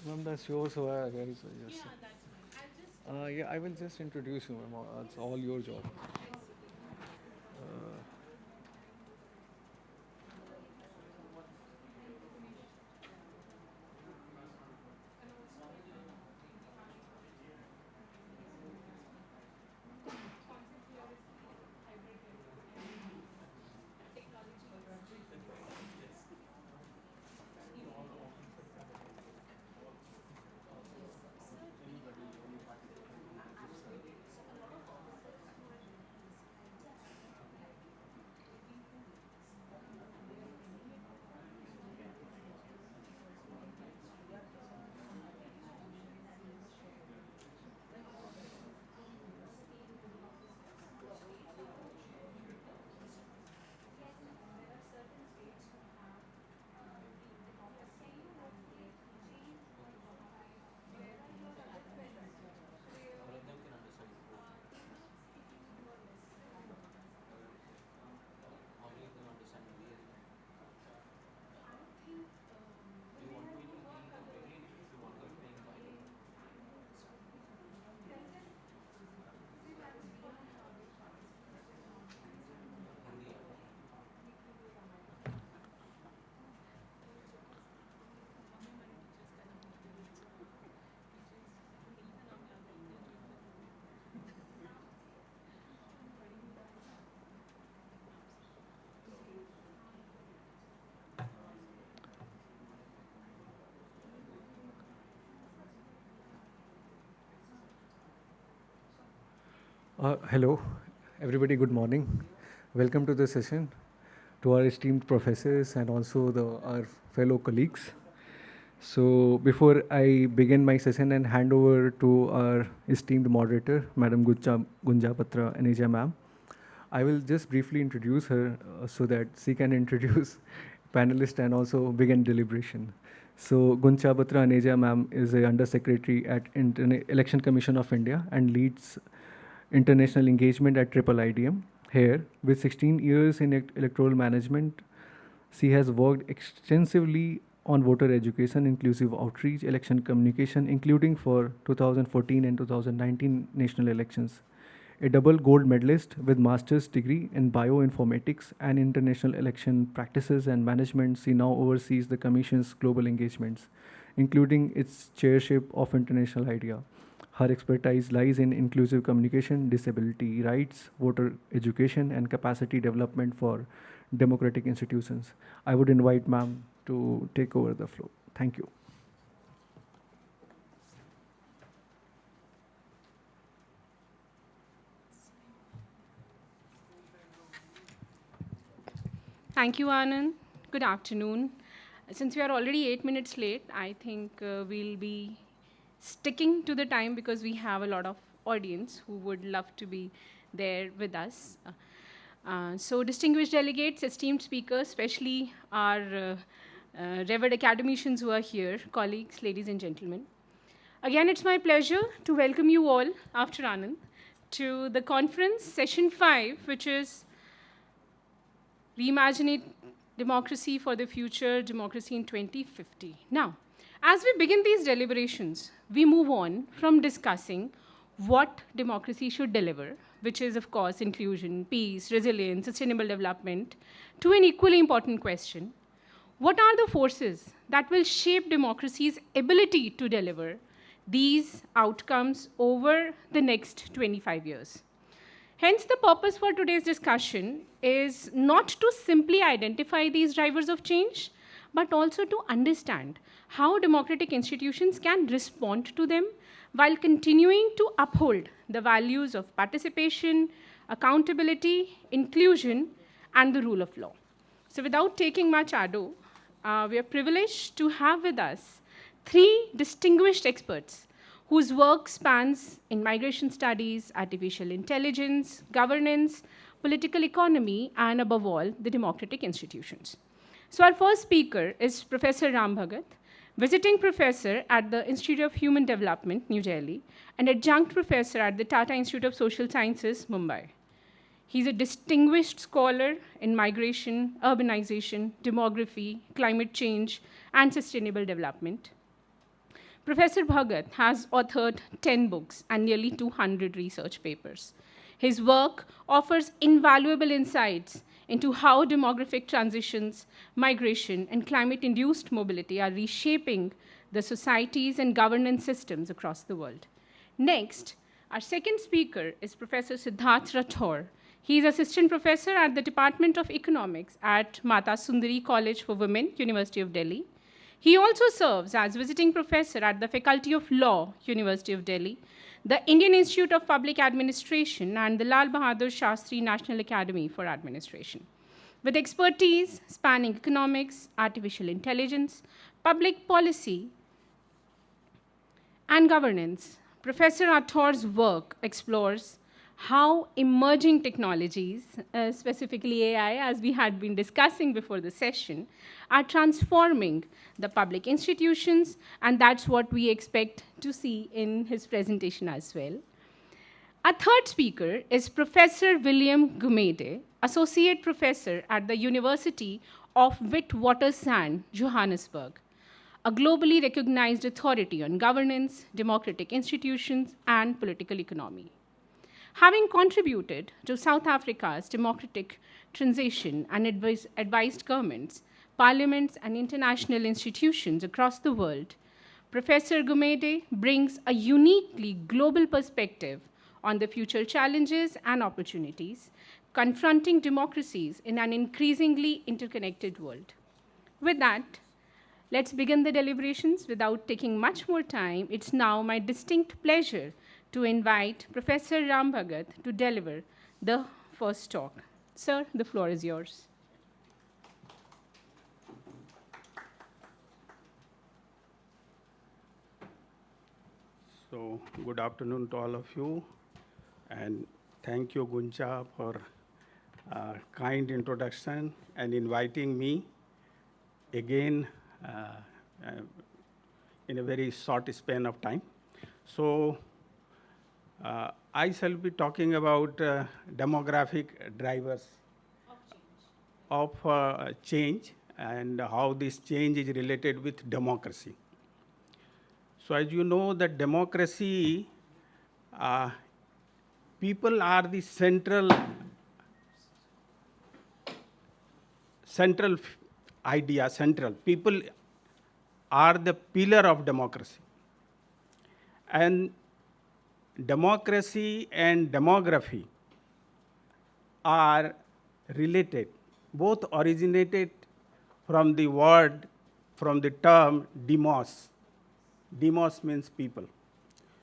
Ma'am, that's yours, so guys. Yes. Yeah, I will just introduce you, ma'am. It's all your job. Hello, everybody. Good morning. Welcome to the session. To our esteemed professors and also our fellow colleagues. So, before I begin my session and hand over to our esteemed moderator, Madam Gunja Patra Aneja ma'am, I will just briefly introduce her so that she can introduce panelists and also begin deliberation. So, Gunja Patra Aneja ma'am is a Under Secretary at Election Commission of India and leads international engagement at Triple IDM. Here, with 16 years in electoral management, she has worked extensively on voter education, inclusive outreach, election communication, including for 2014 and 2019 national elections. A double gold medalist with master's degree in bioinformatics and international election practices and management, she now oversees the Commission's global engagements, including its chairship of International IDEA. Her expertise lies in inclusive communication, disability rights, voter education, and capacity development for democratic institutions. I would invite ma'am to take over the floor. Thank you. Thank you, Anand. Good afternoon. Since we are already 8 minutes late, I think we'll be sticking to the time because we have a lot of audience who would love to be there with us. So, distinguished delegates, esteemed speakers, especially our revered academicians who are here, colleagues, ladies and gentlemen. Again, it's my pleasure to welcome you all after Anand to the conference session 5, which is Reimagining Democracy for the Future, Democracy in 2050. Now, as we begin these deliberations, we move on from discussing what democracy should deliver, which is, of course, inclusion, peace, resilience, sustainable development, to an equally important question: what are the forces that will shape democracy's ability to deliver these outcomes over the next 25 years? Hence, the purpose for today's discussion is not to simply identify these drivers of change, but also to understand how democratic institutions can respond to them while continuing to uphold the values of participation, accountability, inclusion, and the rule of law. So, without taking much ado, we are privileged to have with us three distinguished experts whose work spans in migration studies, artificial intelligence, governance, political economy, and above all, the democratic institutions. So, our first speaker is Professor Ram Bhagat, visiting professor at the Institute of Human Development, New Delhi, and adjunct professor at the Tata Institute of Social Sciences, Mumbai. He's a distinguished scholar in migration, urbanization, demography, climate change, and sustainable development. Professor Bhagat has authored 10 books and nearly 200 research papers. His work offers invaluable insights into how demographic transitions, migration, and climate induced mobility are reshaping the societies and governance systems across the world. Next, our second speaker is Professor Siddharth Rathore. He is assistant professor at the Department of Economics at Mata Sundari College for Women, University of Delhi. He also serves as visiting professor at the Faculty of Law, University of Delhi, the Indian Institute of Public Administration, and the Lal Bahadur Shastri National Academy for Administration. With expertise spanning economics, artificial intelligence, public policy, and governance, Professor Rathore's work explores how emerging technologies, specifically AI, as we had been discussing before the session, are transforming the public institutions, and that's what we expect to see in his presentation as well. Our third speaker is Professor William Gumede, Associate Professor at the University of Witwatersrand, Johannesburg, a globally recognized authority on governance, democratic institutions, and political economy. Having contributed to South Africa's democratic transition and advised governments, parliaments, and international institutions across the world, Professor Gumede brings a uniquely global perspective on the future challenges and opportunities confronting democracies in an increasingly interconnected world. With that, let's begin the deliberations without taking much more time. It's now my distinct pleasure to invite Professor Ram Bhagat to deliver the first talk. Sir, the floor is yours. So, good afternoon to all of you, and thank you, Guncha, for kind introduction and inviting me again in a very short span of time. So, I shall be talking about demographic drivers of change and how this change is related with democracy. So as you know that democracy, people are the central idea, people are the pillar of democracy. And democracy and demography are related, both originated from the word, from the term demos. Demos means people.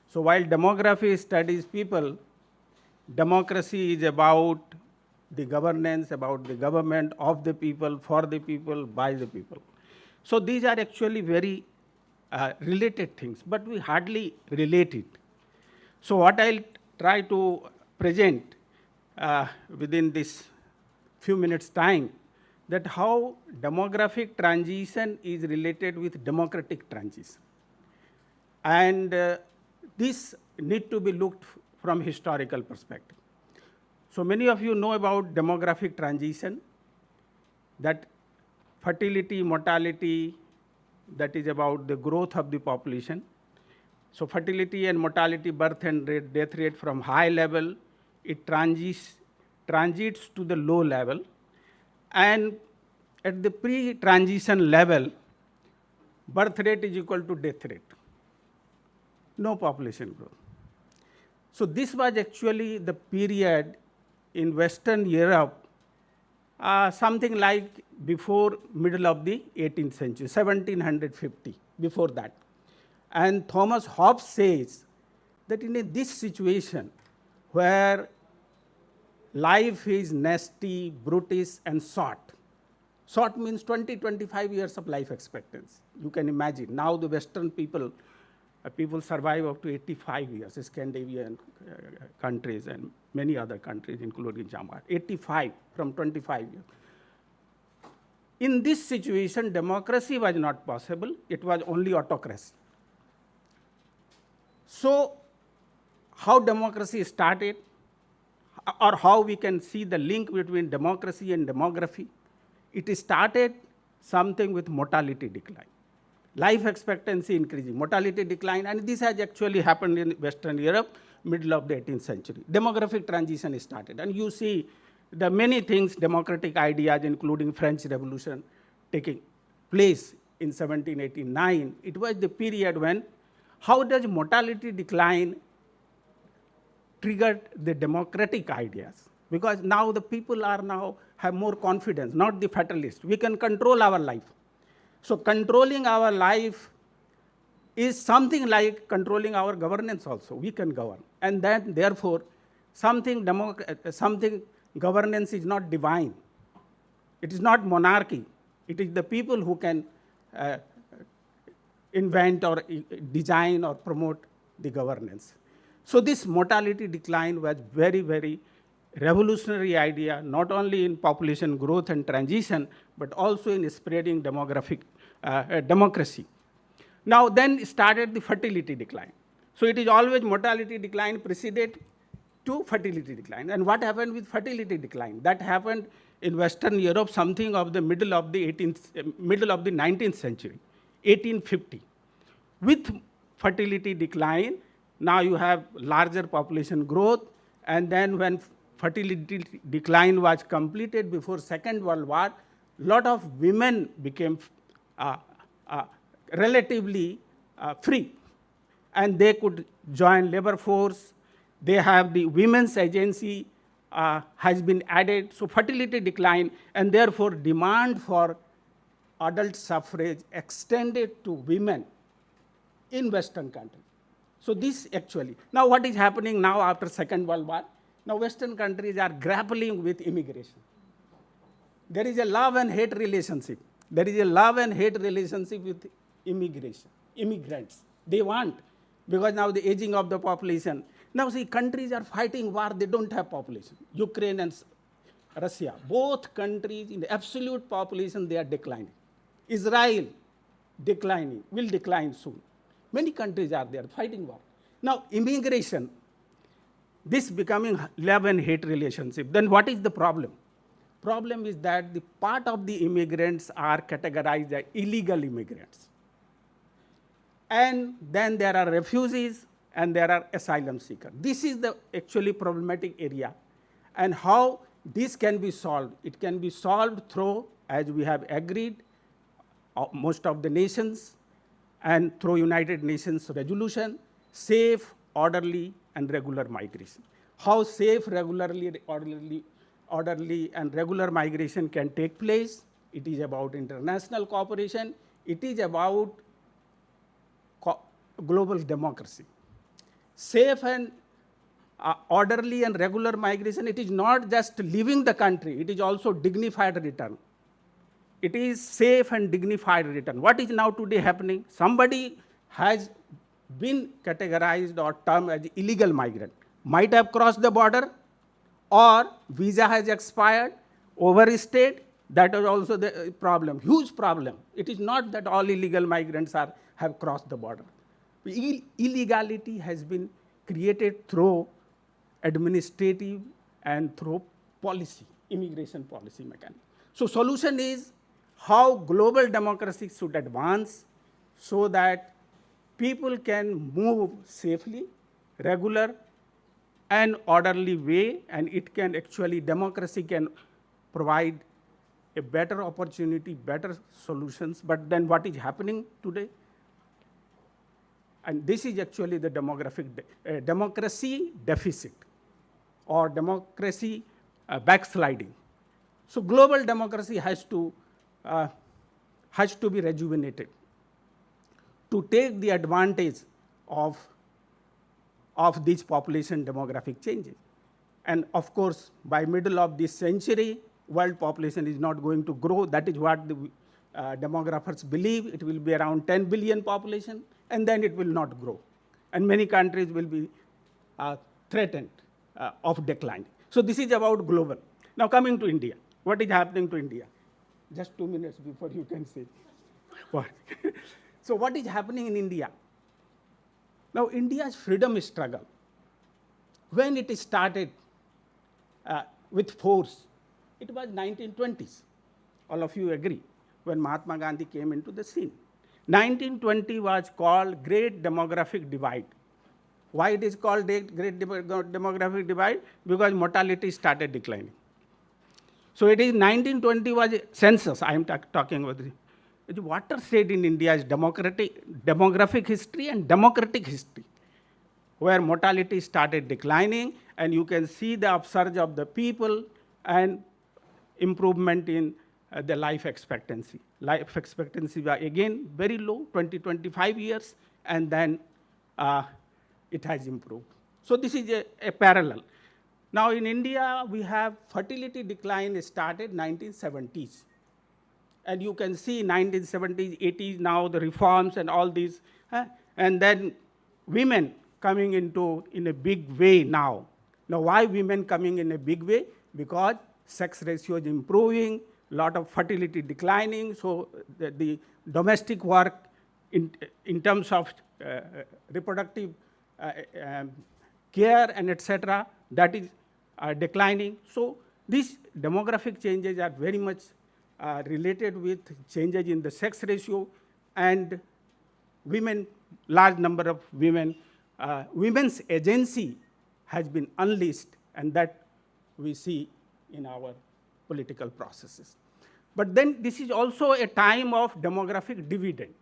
So while demography studies people, democracy is about the governance, about the government of the people, for the people, by the people. So these are actually very related things, but we hardly relate it. So what I'll try to present within this few minutes time, that how demographic transition is related with democratic transition. And this need to be looked from historical perspective. So many of you know about demographic transition, that fertility, mortality, that is about the growth of the population. So fertility and mortality, birth and death rate from high level, it transits to the low level. And at the pre-transition level, birth rate is equal to death rate. No population growth. So this was actually the period in Western Europe, something like before middle of the 18th century, 1750, before that. And Thomas Hobbes says that in this situation where life is nasty, brutish, and short. Short means 20-25 years of life expectancy. You can imagine. Now the Western people survive up to 85 years, Scandinavian countries and many other countries, including Japan. 85 from 25 years. In this situation, democracy was not possible. It was only autocracy. So how democracy started, or how we can see the link between democracy and demography? It started something with mortality decline. life expectancy increasing, mortality decline, and this has actually happened in Western Europe, middle of the 18th century. Demographic transition started, and you see the many things, democratic ideas, including French Revolution, taking place in 1789. It was the period when how does mortality decline triggered the democratic ideas? Because now the people are now have more confidence, not the fatalist. We can control our life. So controlling our life is something like controlling our governance also. We can govern. And then therefore, something governance is not divine. It is not monarchy. It is the people who can invent or design or promote the governance. So this mortality decline was very, very revolutionary idea, not only in population growth and transition, but also in spreading democracy. Now then started the fertility decline. So it is always mortality decline preceded to fertility decline. And what happened with fertility decline? That happened in Western Europe, something of the middle of the 19th century, 1850. With fertility decline, now you have larger population growth, and then when fertility decline was completed before Second World War, lot of women became relatively free, and they could join labor force. They have the women's agency has been added. So fertility decline, and therefore demand for adult suffrage extended to women in Western countries. So this actually, now what is happening now after Second World War? Now Western countries are grappling with immigration. There is a love and hate relationship. There is a love and hate relationship with immigration, immigrants. They want, because now the aging of the population. Now see, countries are fighting war, they don't have population. Ukraine and Russia, both countries in the absolute population, they are declining. Israel, declining, will decline soon. Many countries are there fighting war. Now immigration, this becoming love and hate relationship. Then what is the problem? Problem is that the part of the immigrants are categorized as illegal immigrants. And then there are refugees and there are asylum seekers. This is the actually problematic area. And how this can be solved? It can be solved through, as we have agreed, most of the nations, and through United Nations resolution, safe, orderly, and regular migration. How safe, orderly, and regular migration can take place? It is about international cooperation. It is about global democracy. Safe and orderly and regular migration, it is not just leaving the country, it is also dignified return. It is safe and dignified return. What is now today happening? Somebody has been categorized or termed as illegal migrant, might have crossed the border, or visa has expired, overstayed. That is also the problem, huge problem. It is not that all illegal migrants have crossed the border. Illegality has been created through administrative and through policy, immigration policy mechanism. So solution is how global democracy should advance so that people can move safely, regular, and orderly way, and it can actually, democracy can provide a better opportunity, better solutions. But then what is happening today? And this is actually the democracy deficit or democracy backsliding. So global democracy has to be rejuvenated to take the advantage of these population demographic changes. And of course, by middle of this century, world population is not going to grow. That is what the demographers believe. It will be around 10 billion population, and then it will not grow. And many countries will be threatened of decline. So this is about global. Now coming to India. What is happening to India? Just 2 minutes before you can say. What? So what is happening in India? Now India's freedom struggle, when it started with force, it was 1920s. All of you agree, when Mahatma Gandhi came into the scene. 1920 was called Great Demographic Divide. Why it is called Great Demographic Divide? Because mortality started declining. So it is 1920 was a census, I am talking about. It's a watershed in India's demographic history and democratic history, where mortality started declining, and you can see the upsurge of the people and improvement in the life expectancy. Life expectancy was again very low, 25 years, and then it has improved. So this is a parallel. Now in India, we have fertility decline started 1970s. And you can see 1970s, 80s, now the reforms and all these. And then women coming into in a big way now. Now why women coming in a big way? Because sex ratio is improving, lot of fertility declining, so the domestic work in terms of reproductive care and etc., that is declining. So these demographic changes are very much related with changes in the sex ratio, and women, large number of women, women's agency has been unleashed, and that we see in our political processes. But then this is also a time of demographic dividend.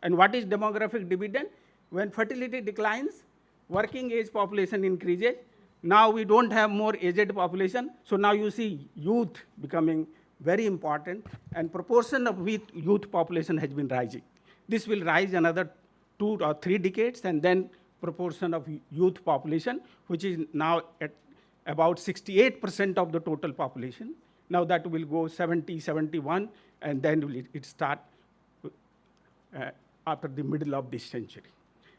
And what is demographic dividend? When fertility declines, working age population increases. Now we don't have more aged population, so now you see youth becoming very important, and proportion of youth population has been rising. This will rise another 2 or 3 decades, and then proportion of youth population, which is now at about 68% of the total population. Now that will go 70, 71, and then it start after the middle of this century.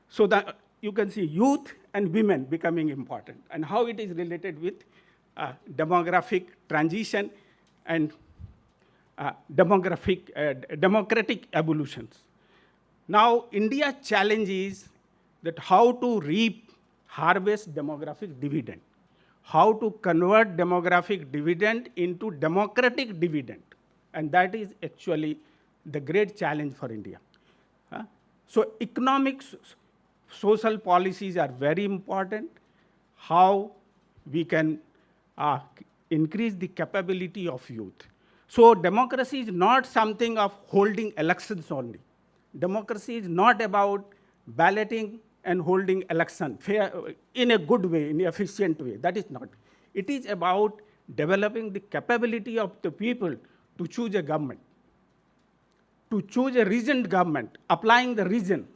So that you can see youth and women becoming important, and how it is related with demographic transition and democratic evolutions. Now, India's challenge is that how to harvest demographic dividend, how to convert demographic dividend into democratic dividend, and that is actually the great challenge for India. So economics, social policies are very important, how we can increase the capability of youth. So democracy is not something of holding elections only. Democracy is not about balloting and holding election fair, in a good way, in an efficient way. That is not. It is about developing the capability of the people to choose a government, to choose a reasoned government, applying the reason.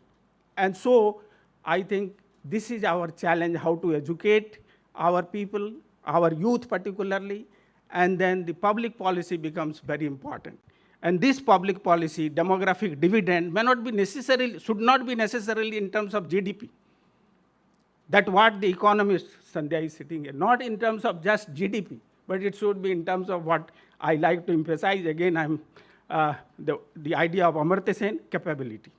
And so I think this is our challenge, how to educate our people, our youth particularly, and then the public policy becomes very important. And this public policy, demographic dividend, may not be necessarily, should not be necessarily in terms of GDP. That what the economist Sandhya is sitting here, not in terms of just GDP, but it should be in terms of what I like to emphasize. Again, I'm the idea of Amartya Sen, capability.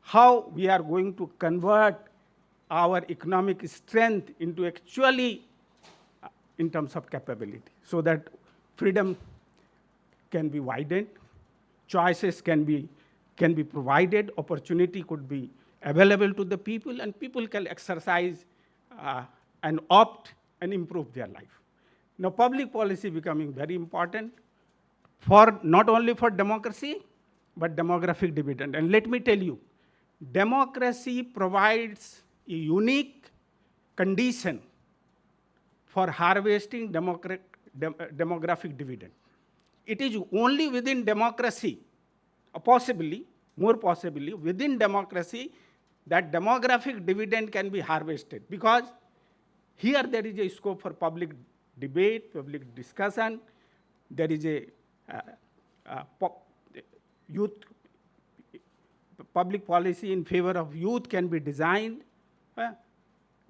How we are going to convert our economic strength into actually in terms of capability, so that freedom can be widened, choices can be provided, opportunity could be available to the people, and people can exercise and opt and improve their life. Now, public policy becoming very important for not only for democracy, but demographic dividend. And let me tell you, democracy provides a unique condition for harvesting demographic dividend. It is only within democracy, possibly, more possibly, within democracy, that demographic dividend can be harvested, because here there is a scope for public debate, public discussion, there is a youth public policy in favor of youth can be designed.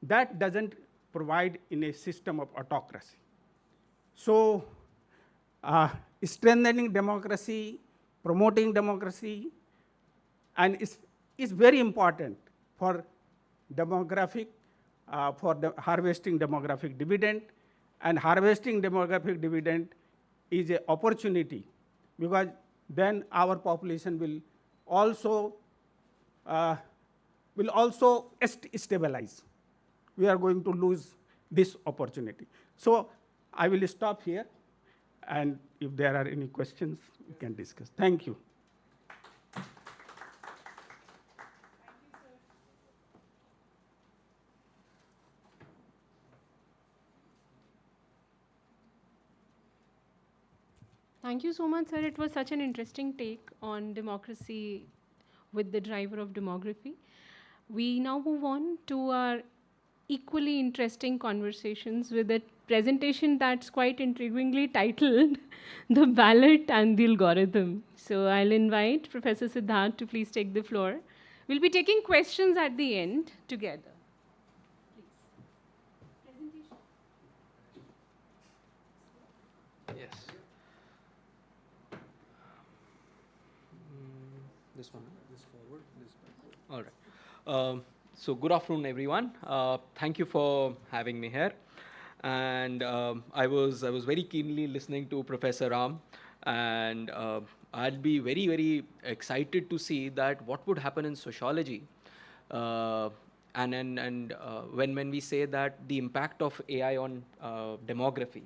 That doesn't provide in a system of autocracy. So strengthening democracy, promoting democracy, and is very important for demographic, harvesting demographic dividend. And harvesting demographic dividend is an opportunity, because then our population will also will also stabilize. We are going to lose this opportunity. So I will stop here, and if there are any questions, we can discuss. Thank you. Thank you so much, sir. It was such an interesting take on democracy with the driver of demography. We now move on to our equally interesting conversations with a presentation that's quite intriguingly titled The Ballot and the Algorithm. So I'll invite Professor Siddharth to please take the floor. We'll be taking questions at the end together. Yes. This one? This forward, this backward. All right. So good afternoon, everyone. Thank you for having me here. And I was very keenly listening to Professor Ram, and I'd be very, very excited to see that what would happen in sociology. When we say that the impact of AI on demography.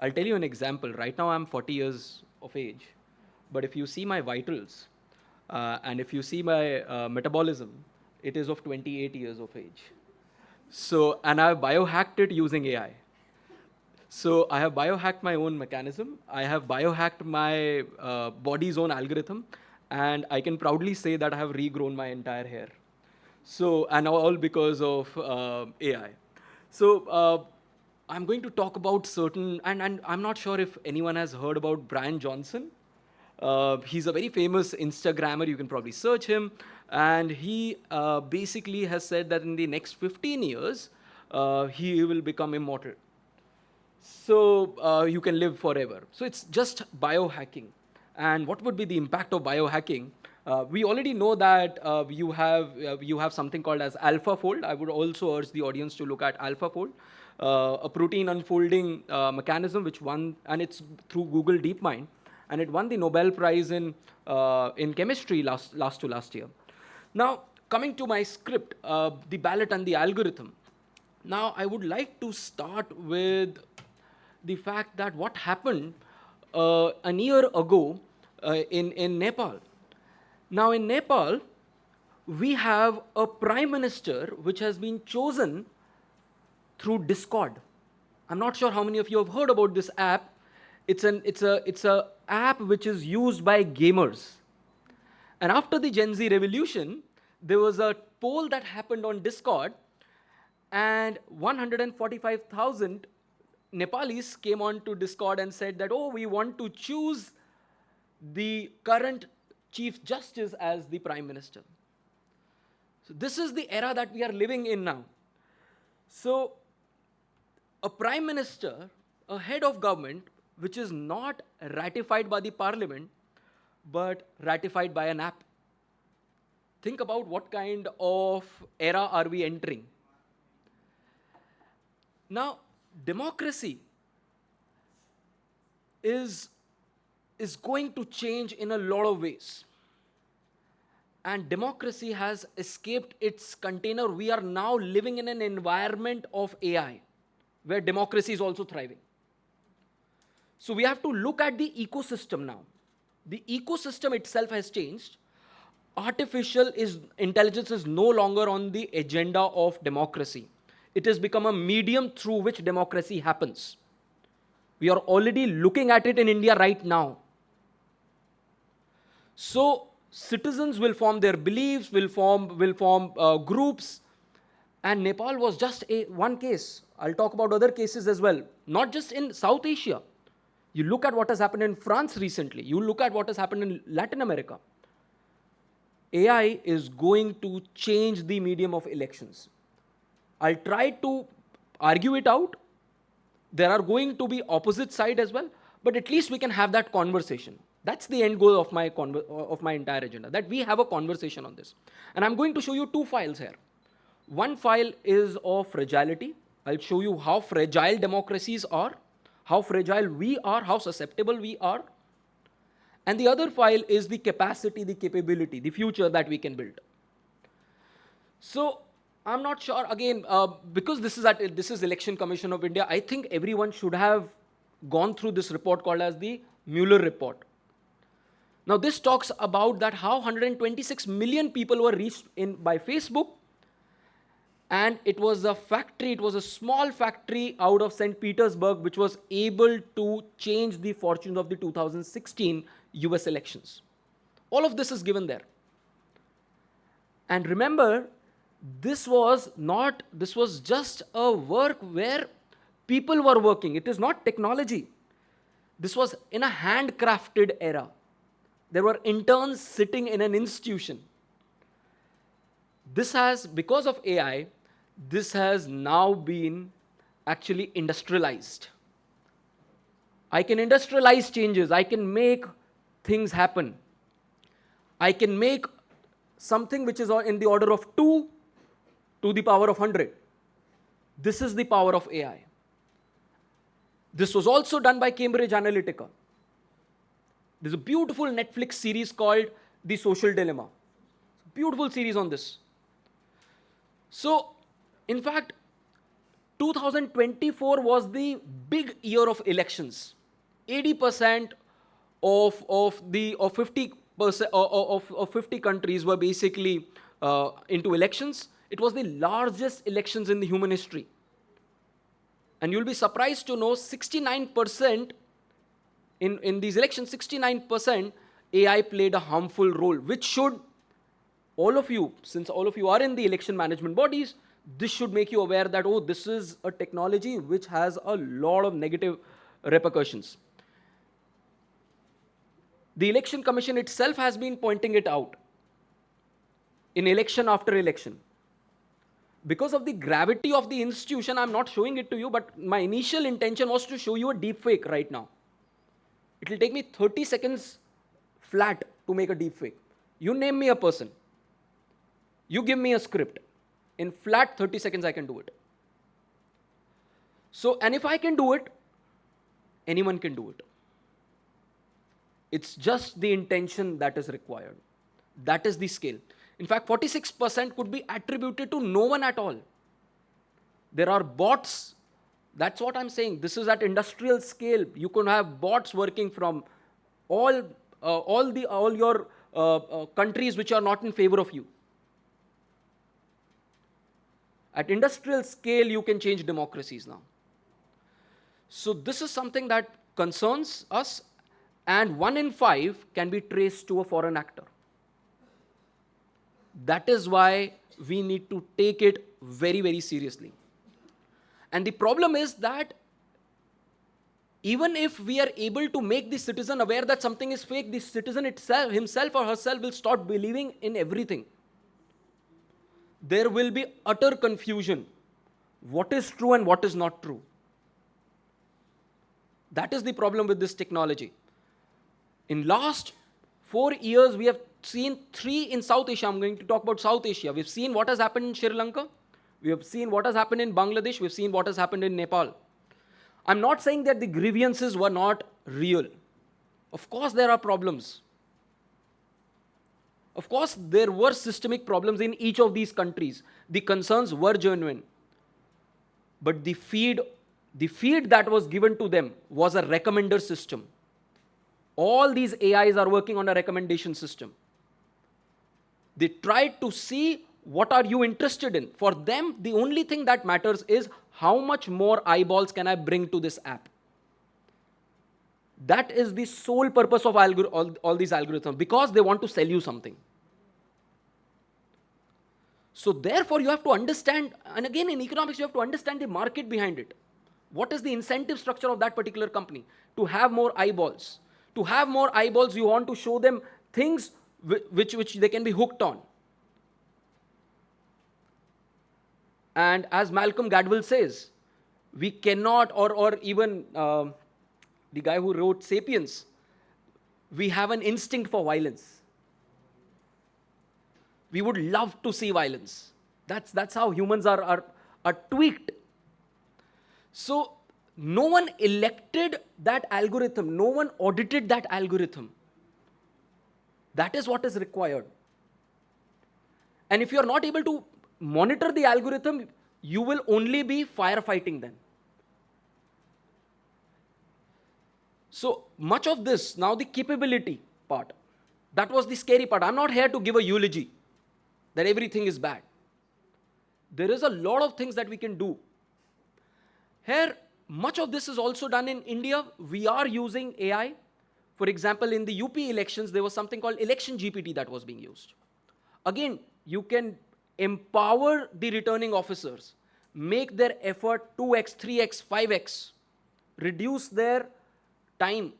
I'll tell you an example. Right now, I'm 40 years of age, but if you see my vitals, and if you see my metabolism, it is of 28 years of age. So, and I've biohacked it using AI. So I have biohacked my own mechanism. I have biohacked my body's own algorithm, and I can proudly say that I have regrown my entire hair. So, and all because of AI. So I'm going to talk about certain, and I'm not sure if anyone has heard about Brian Johnson. He's a very famous Instagrammer. You can probably search him. And he basically has said that in the next 15 years, he will become immortal. So you can live forever. So it's just biohacking. And what would be the impact of biohacking? We already know that you have something called as AlphaFold. I would also urge the audience to look at AlphaFold, a protein unfolding mechanism which won, and it's through Google DeepMind, and it won the Nobel Prize in chemistry last year. Now, coming to my script, the ballot and the algorithm. Now, I would like to start with the fact that what happened a year ago in Nepal. Now, in Nepal, we have a prime minister which has been chosen through Discord. I'm not sure how many of you have heard about this app. It's a app which is used by gamers. And after the Gen Z revolution, there was a poll that happened on Discord, and 145,000 Nepalis came on to Discord and said that, oh, we want to choose the current Chief Justice as the Prime Minister. So this is the era that we are living in now. So a Prime Minister, a head of government, which is not ratified by the Parliament, but ratified by an app. Think about what kind of era are we entering. Now, democracy is going to change in a lot of ways. And democracy has escaped its container. We are now living in an environment of AI, where democracy is also thriving. So we have to look at the ecosystem now. The ecosystem itself has changed. Artificial intelligence is no longer on the agenda of democracy. It has become a medium through which democracy happens. We are already looking at it in India right now. So citizens will form their beliefs, will form groups, and Nepal was just one case. I'll talk about other cases as well, not just in South Asia. You look at what has happened in France recently. You look at what has happened in Latin America. AI is going to change the medium of elections. I'll try to argue it out. There are going to be opposite side as well, but at least we can have that conversation. That's the end goal of my entire agenda, that we have a conversation on this. And I'm going to show you two files here. One file is of fragility. I'll show you how fragile democracies are, how fragile we are, how susceptible we are. And the other file is the capacity, the capability, the future that we can build. So I'm not sure, again, because this is Election Commission of India, I think everyone should have gone through this report called as the Mueller report. Now this talks about that how 126 million people were reached by Facebook, and it was a factory, it was a small factory out of St. Petersburg which was able to change the fortunes of the 2016 US elections. All of this is given there. And remember, this was just a work where people were working. It is not technology. This was in a handcrafted era. There were interns sitting in an institution. This has, because of AI, this has now been actually industrialized. I can industrialize changes. I can make things happen. I can make something which is in the order of 2 to the power of 100. This is the power of AI. This was also done by Cambridge Analytica. There's a beautiful Netflix series called The Social Dilemma. Beautiful series on this. So, in fact, 2024 was the big year of elections. 80% of 50% of 50 countries were basically into elections. It was the largest elections in the human history. And you'll be surprised to know 69% in these elections, 69% AI played a harmful role, which should, all of you, since all of you are in the election management bodies, this should make you aware that, oh, this is a technology which has a lot of negative repercussions. The Election Commission itself has been pointing it out in election after election. Because of the gravity of the institution, I'm not showing it to you, but my initial intention was to show you a deep fake right now. It will take me 30 seconds flat to make a deep fake. You name me a person. You give me a script. In flat 30 seconds, I can do it. So, and if I can do it, anyone can do it. It's just the intention that is required. That is the scale. In fact, 46% could be attributed to no one at all. There are bots. That's what I'm saying. This is at industrial scale. You can have bots working from all your countries which are not in favor of you. At industrial scale, you can change democracies now. So this is something that concerns us, and 1 in 5 can be traced to a foreign actor. That is why we need to take it very, very seriously. And the problem is that even if we are able to make the citizen aware that something is fake, the citizen himself or herself will start believing in everything. There will be utter confusion. What is true and what is not true? That is the problem with this technology. In last 4 years, we have seen 3 in South Asia. I'm going to talk about South Asia. We've seen what has happened in Sri Lanka. We have seen what has happened in Bangladesh. We've seen what has happened in Nepal. I'm not saying that the grievances were not real. Of course, there are problems. Of course, there were systemic problems in each of these countries. The concerns were genuine. But the feed that was given to them was a recommender system. All these AIs are working on a recommendation system. They tried to see what are you interested in. For them, the only thing that matters is how much more eyeballs can I bring to this app. That is the sole purpose of all these algorithms, because they want to sell you something. So therefore, you have to understand, and again in economics, you have to understand the market behind it. What is the incentive structure of that particular company? To have more eyeballs. To have more eyeballs, you want to show them things which they can be hooked on. And as Malcolm Gladwell says, we cannot, or even the guy who wrote Sapiens, we have an instinct for violence. We would love to see violence. That's how humans are tweaked. So no one elected that algorithm. No one audited that algorithm. That is what is required. And if you are not able to monitor the algorithm, you will only be firefighting then. So much of this, now the capability part, that was the scary part. I'm not here to give a eulogy that everything is bad. There is a lot of things that we can do. Here, much of this is also done in India. We are using AI. For example, in the UP elections, there was something called Election GPT that was being used. Again, you can empower the returning officers, make their effort 2x, 3x, 5x, reduce their time.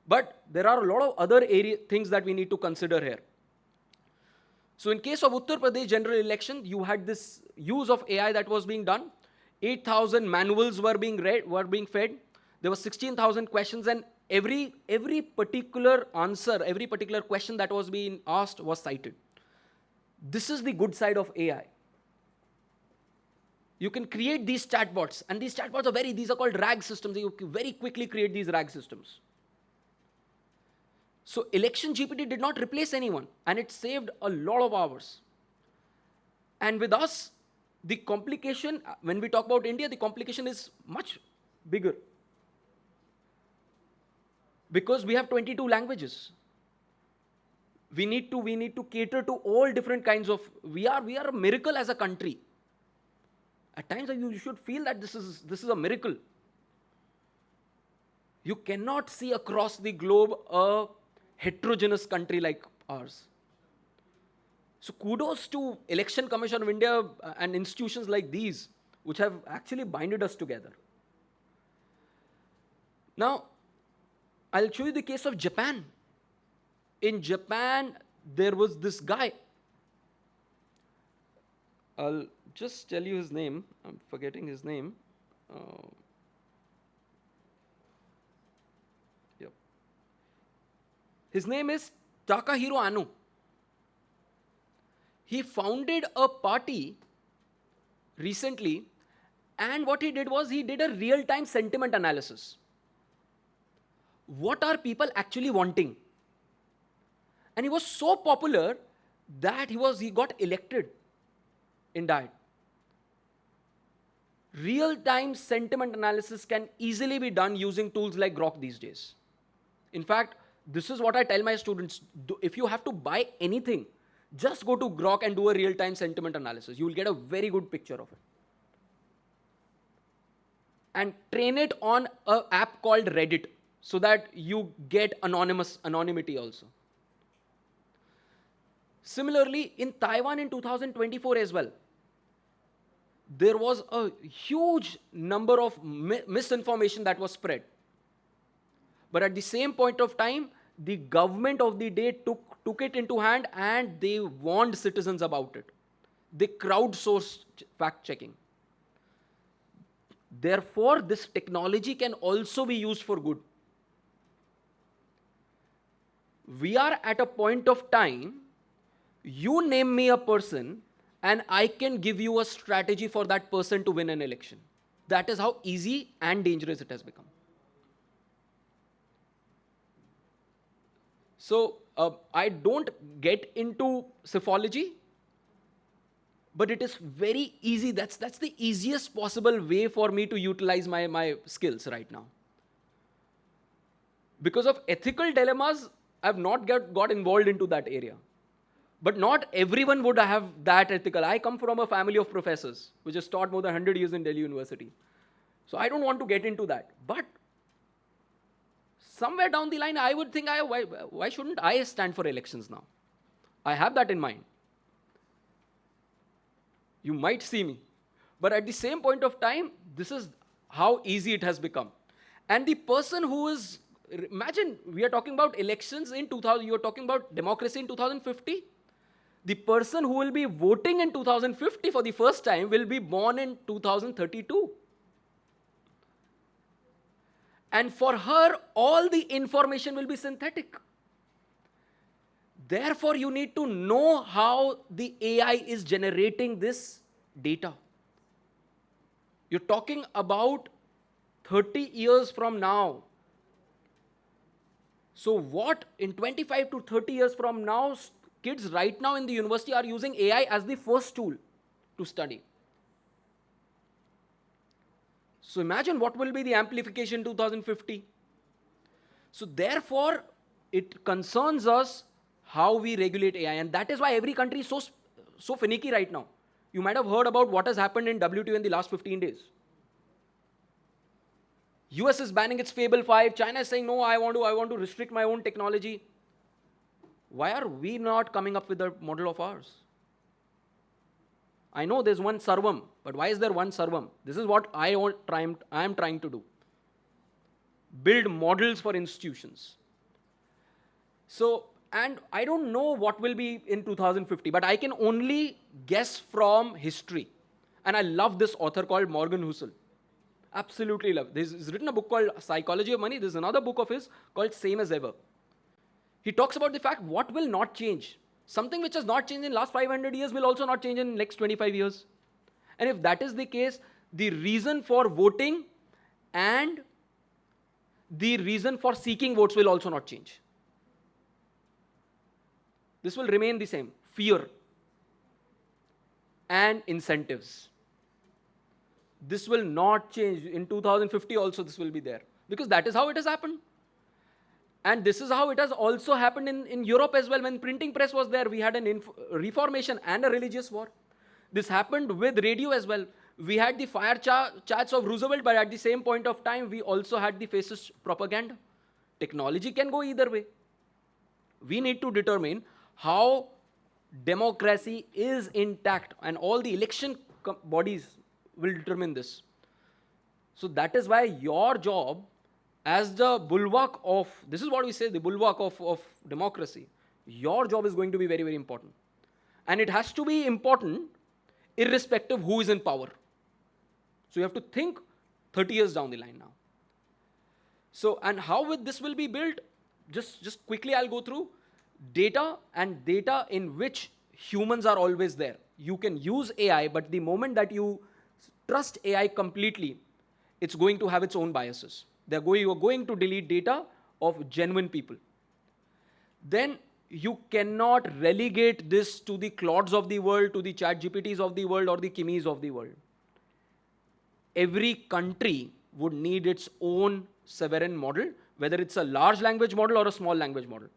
But there are a lot of other things that we need to consider here. So in case of Uttar Pradesh general election, you had this use of AI that was being done. 8,000 manuals were being fed. There were 16,000 questions, and every particular answer, every particular question that was being asked was cited. This is the good side of AI. You can create these chatbots, and these chatbots are these are called RAG systems. You can very quickly create these RAG systems. So Election GPT did not replace anyone, and it saved a lot of hours. And with us, the complication, when we talk about India, the complication is much bigger. Because we have 22 languages. We need to cater to all different kinds of, we are a miracle as a country. At times you should feel that this is a miracle. You cannot see across the globe a heterogeneous country like ours. So kudos to Election Commission of India and institutions like these, which have actually binded us together. Now, I'll show you the case of Japan. In Japan, there was this guy. I'll just tell you his name. I'm forgetting his name. Yep. His name is Takahiro Anno. He founded a party recently, and what he did was he did a real-time sentiment analysis. What are people actually wanting? And he was so popular that he got elected in that. Real-time sentiment analysis can easily be done using tools like Grok these days. In fact, this is what I tell my students. If you have to buy anything, just go to Grok and do a real-time sentiment analysis. You will get a very good picture of it. And train it on an app called Reddit so that you get anonymity also. Similarly, in Taiwan in 2024 as well, there was a huge number of misinformation that was spread. But at the same point of time, the government of the day took it into hand and they warned citizens about it. They crowdsourced fact-checking. Therefore, this technology can also be used for good. We are at a point of time, you name me a person, and I can give you a strategy for that person to win an election. That is how easy and dangerous it has become. So, I don't get into psephology, but it is very easy. That's the easiest possible way for me to utilize my skills right now. Because of ethical dilemmas, I've not got involved into that area. But not everyone would have that ethical. I come from a family of professors, which has taught more than 100 years in Delhi University. So I don't want to get into that. But somewhere down the line, I would think, why shouldn't I stand for elections now? I have that in mind. You might see me. But at the same point of time, this is how easy it has become. And the person who is, imagine, we are talking about elections in 2000, you are talking about democracy in 2050. The person who will be voting in 2050 for the first time will be born in 2032. And for her, all the information will be synthetic. Therefore, you need to know how the AI is generating this data. You're talking about 30 years from now. So what in 25 to 30 years from now, kids right now in the university are using AI as the first tool to study. So imagine what will be the amplification 2050. So therefore, it concerns us how we regulate AI, and that is why every country is so finicky right now. You might have heard about what has happened in WTO in the last 15 days. US is banning its Fable 5. China is saying, no, I want to restrict my own technology. Why are we not coming up with a model of ours? I know there's one Sarvam, but why is there one Sarvam? This is what I am trying to do. Build models for institutions. So, and I don't know what will be in 2050, but I can only guess from history. And I love this author called Morgan Housel. Absolutely love. He's written a book called Psychology of Money. There's another book of his called Same as Ever. He talks about the fact what will not change. Something which has not changed in last 500 years will also not change in next 25 years. And if that is the case, the reason for voting and the reason for seeking votes will also not change. This will remain the same. Fear and incentives. This will not change. In 2050 also this will be there. Because that is how it has happened. And this is how it has also happened in Europe as well. When printing press was there, we had an reformation and a religious war. This happened with radio as well. We had the fire chats of Roosevelt, but at the same point of time, we also had the fascist propaganda. Technology can go either way. We need to determine how democracy is intact, and all the election bodies will determine this. So that is why your job as the bulwark of, this is what we say, the bulwark of democracy, your job is going to be very, very important. And it has to be important irrespective who is in power. So you have to think 30 years down the line now. So, and how this will be built, just quickly I'll go through. Data, and data in which humans are always there. You can use AI, but the moment that you trust AI completely, it's going to have its own biases. You are going to delete data of genuine people. Then you cannot relegate this to the Claudes of the world, to the ChatGPTs of the world, or the Kimis of the world. Every country would need its own sovereign model, whether it's a large language model or a small language model.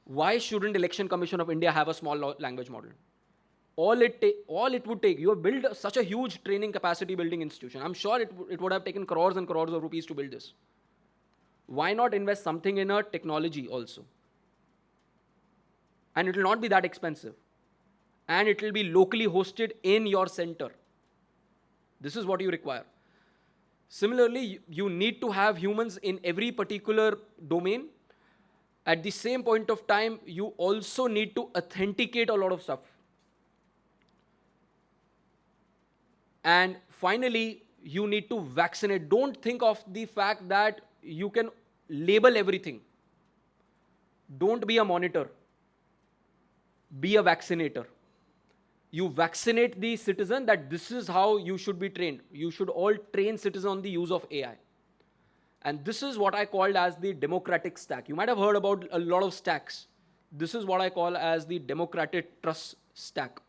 Why shouldn't Election Commission of India have a small language model? All it would take, you have built such a huge training capacity building institution. I'm sure it would have taken crores and crores of rupees to build this. Why not invest something in a technology also? And it will not be that expensive. And it will be locally hosted in your center. This is what you require. Similarly, you need to have humans in every particular domain. At the same point of time, you also need to authenticate a lot of stuff. And finally, you need to vaccinate. Don't think of the fact that you can label everything. Don't be a monitor. Be a vaccinator. You vaccinate the citizen that this is how you should be trained. You should all train citizens on the use of AI. And this is what I called as the democratic stack. You might have heard about a lot of stacks. This is what I call as the democratic trust stack.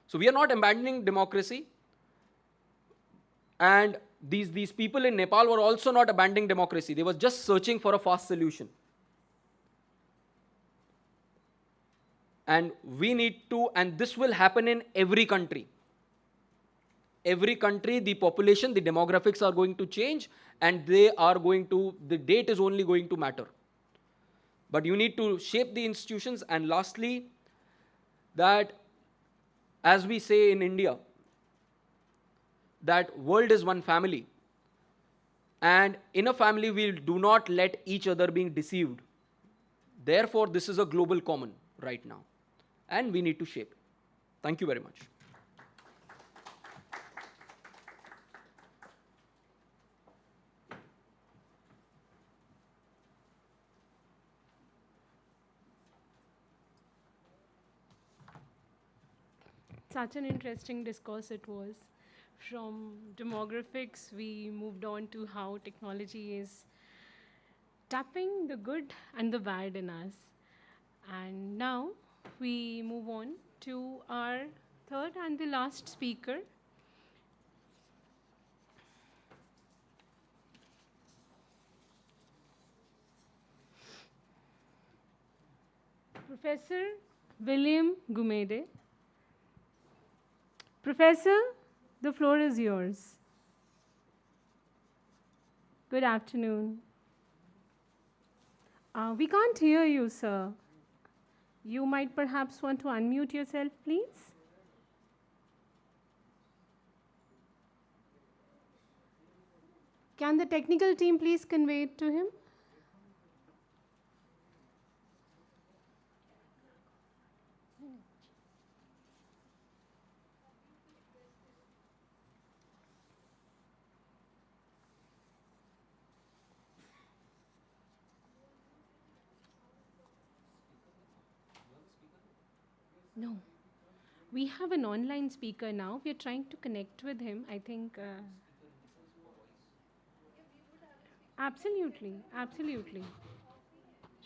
So we are not abandoning democracy. And these people in Nepal were also not abandoning democracy. They were just searching for a fast solution. And we need to, and this will happen in every country. Every country, the population, the demographics are going to change, and the date is only going to matter. But you need to shape the institutions. And lastly, that as we say in India, that world is one family. And in a family, we do not let each other being deceived. Therefore, this is a global common right now. And we need to shape it. Thank you very much. Such an interesting discourse it was. From demographics, we moved on to how technology is tapping the good and the bad in us. And now we move on to our third and the last speaker. Professor William Gumede. Professor, the floor is yours. Good afternoon. We can't hear you, sir. You might perhaps want to unmute yourself, please. Can the technical team please convey it to him? No. We have an online speaker now. We are trying to connect with him. I think. Absolutely. Absolutely.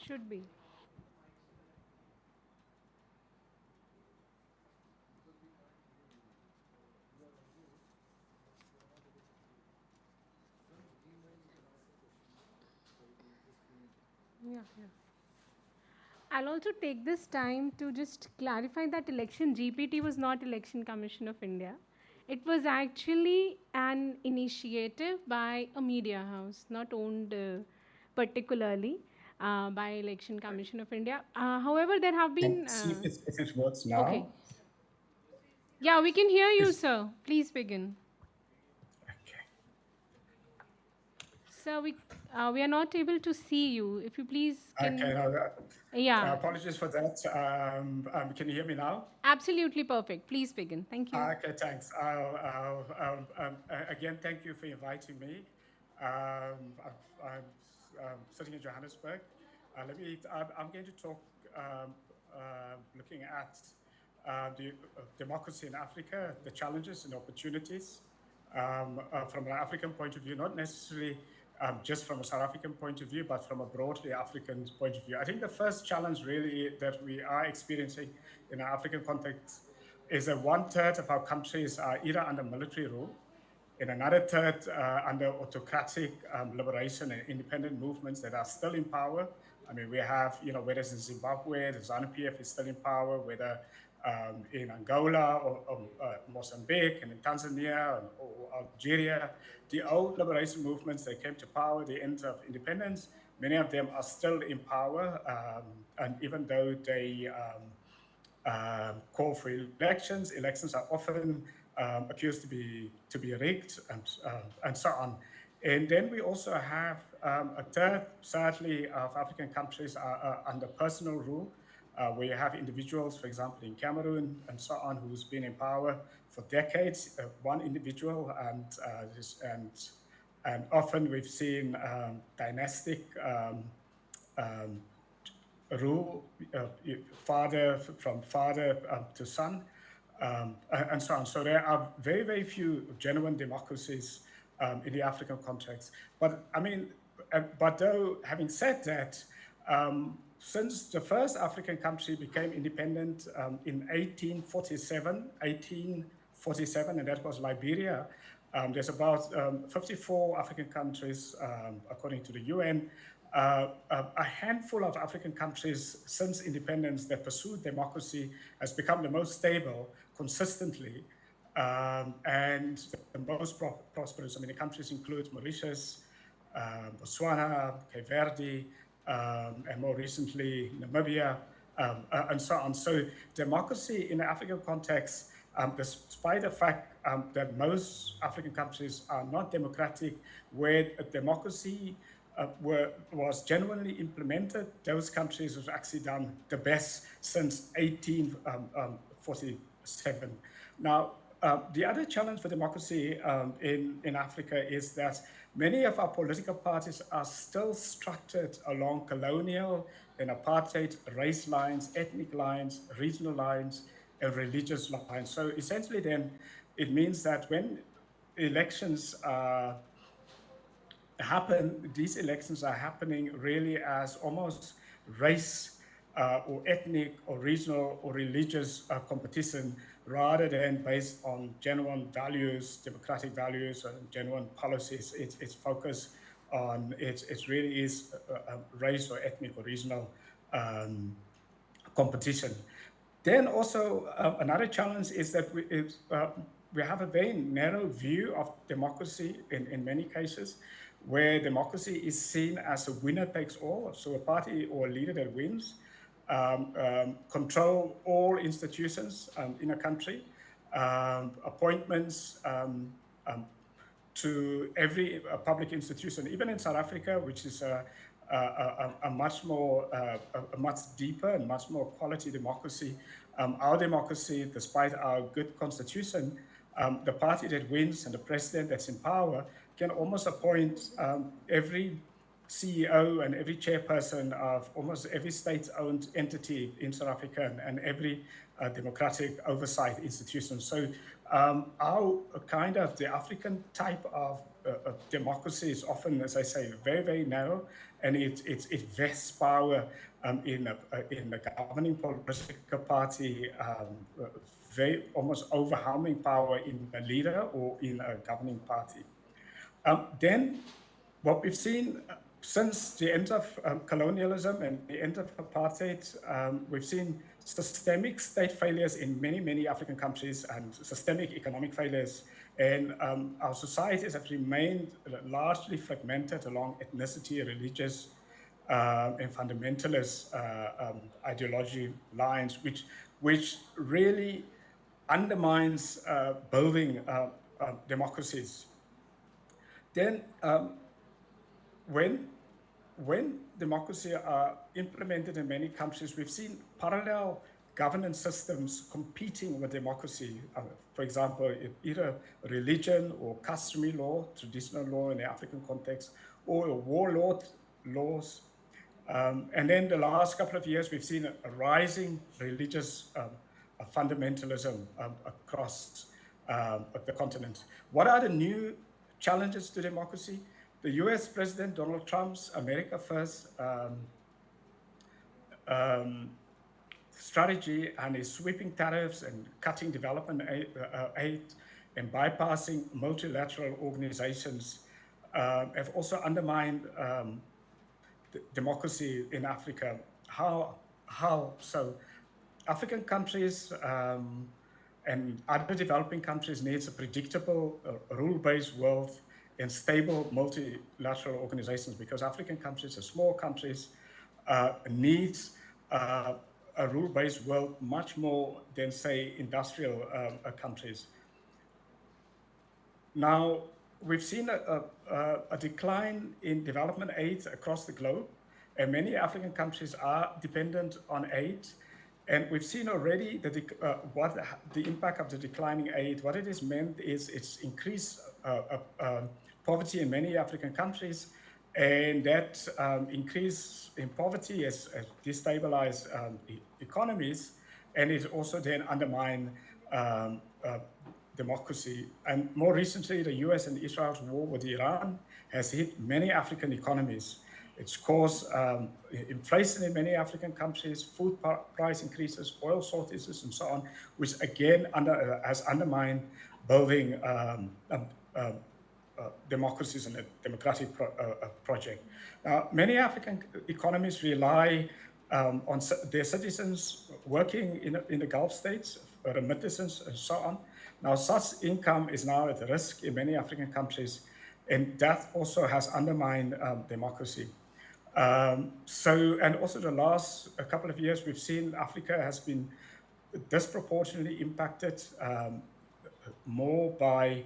Should be. Yeah, yeah. I'll also take this time to just clarify that election GPT was not Election Commission of India. It was actually an initiative by a media house, not owned particularly by Election Commission of India. However, there have been. Let's see if it works Okay. now. Yeah, we can hear you, Is- sir. Please begin. Okay. Sir, we are not able to see you. If you please can. Okay. Yeah, Apologies for that. Can you hear me now? absolutely perfect. Please begin. Thank you. Okay, thanks. Again, thank you for inviting me. I'm sitting in Johannesburg. I'm going to talk looking at the democracy in Africa, the challenges and opportunities from an African point of view, not necessarily just from a South African point of view, but from a broadly African point of view. I think the first challenge really that we are experiencing in an African context is that 1/3 of our countries are either under military rule, and another third under autocratic liberation and independent movements that are still in power. I mean, we have, whether it's in Zimbabwe, the ZANU-PF is still in power, whether in Angola or Mozambique and in Tanzania or Algeria, the old liberation movements that came to power, the end of independence, many of them are still in power. And even though they call for elections, elections are often accused to be rigged and so on. And then we also have a third, sadly, of African countries are under personal rule, where you have individuals, for example, in Cameroon and so on, who's been in power for decades, one individual, and often we've seen dynastic rule, father to son, and so on. So there are very, very few genuine democracies in the African context. But I mean, but though, having said that, since the first African country became independent in 1847, and that was Liberia, there's about 54 African countries, according to the UN. A handful of African countries since independence that pursued democracy has become the most stable consistently and the most prosperous. I mean, the countries include Mauritius, Botswana, Cape Verde, and more recently Namibia, and so on. So democracy in the African context, despite the fact that most African countries are not democratic, where democracy was genuinely implemented, those countries have actually done the best since 1847. Now, the other challenge for democracy in Africa is that many of our political parties are still structured along colonial and apartheid race lines, ethnic lines, regional lines, and religious lines. So essentially then, it means that when elections are these elections are happening really as almost race or ethnic or regional or religious competition rather than based on genuine values, democratic values, and genuine policies. It's focused on, it really is race or ethnic or regional competition. Then also another challenge is that we have a very narrow view of democracy in many cases, where democracy is seen as a winner takes all. So a party or a leader that wins control all institutions in a country, appointments to every public institution, even in South Africa, which is a much more, a much deeper and much more quality democracy. Our democracy, despite our good constitution, the party that wins and the president that's in power can almost appoint every CEO and every chairperson of almost every state-owned entity in South Africa and every democratic oversight institution. So our kind of the African type of democracy is often, as I say, very, very narrow, and it vests power in the governing political party, very almost overwhelming power in a leader or in a governing party. Then what we've seen since the end of colonialism and the end of apartheid, we've seen systemic state failures in many, many African countries and systemic economic failures. And our societies have remained largely fragmented along ethnicity, religious, and fundamentalist ideology lines, which really undermines building democracies. Then when democracy are implemented in many countries, we've seen parallel governance systems competing with democracy. For example, either religion or customary law, traditional law in the African context, or warlord laws. And then the last couple of years, we've seen a rising religious fundamentalism across the continent. What are the new challenges to democracy? The US President Donald Trump's America First strategy and his sweeping tariffs and cutting development aid and bypassing multilateral organizations have also undermined democracy in Africa. How so? African countries and other developing countries needs a predictable rule-based world and stable multilateral organizations, because African countries are small countries, needs a rule-based world much more than, say, industrial countries. Now, we've seen a decline in development aid across the globe, and many African countries are dependent on aid. And we've seen already what the impact of the declining aid. What it has meant is it's increased poverty in many African countries, and that increase in poverty has destabilized economies, and it also then undermined democracy. And more recently, the US and Israel's war with Iran has hit many African economies. It's caused inflation in many African countries, food price increases, oil shortages, and so on, which again has undermined building democracies and a democratic project. Now, many African economies rely on their citizens working in the Gulf states, remittances, and so on. Now, such income is now at risk in many African countries, and that also has undermined democracy. And also the last couple of years, we've seen Africa has been disproportionately impacted more by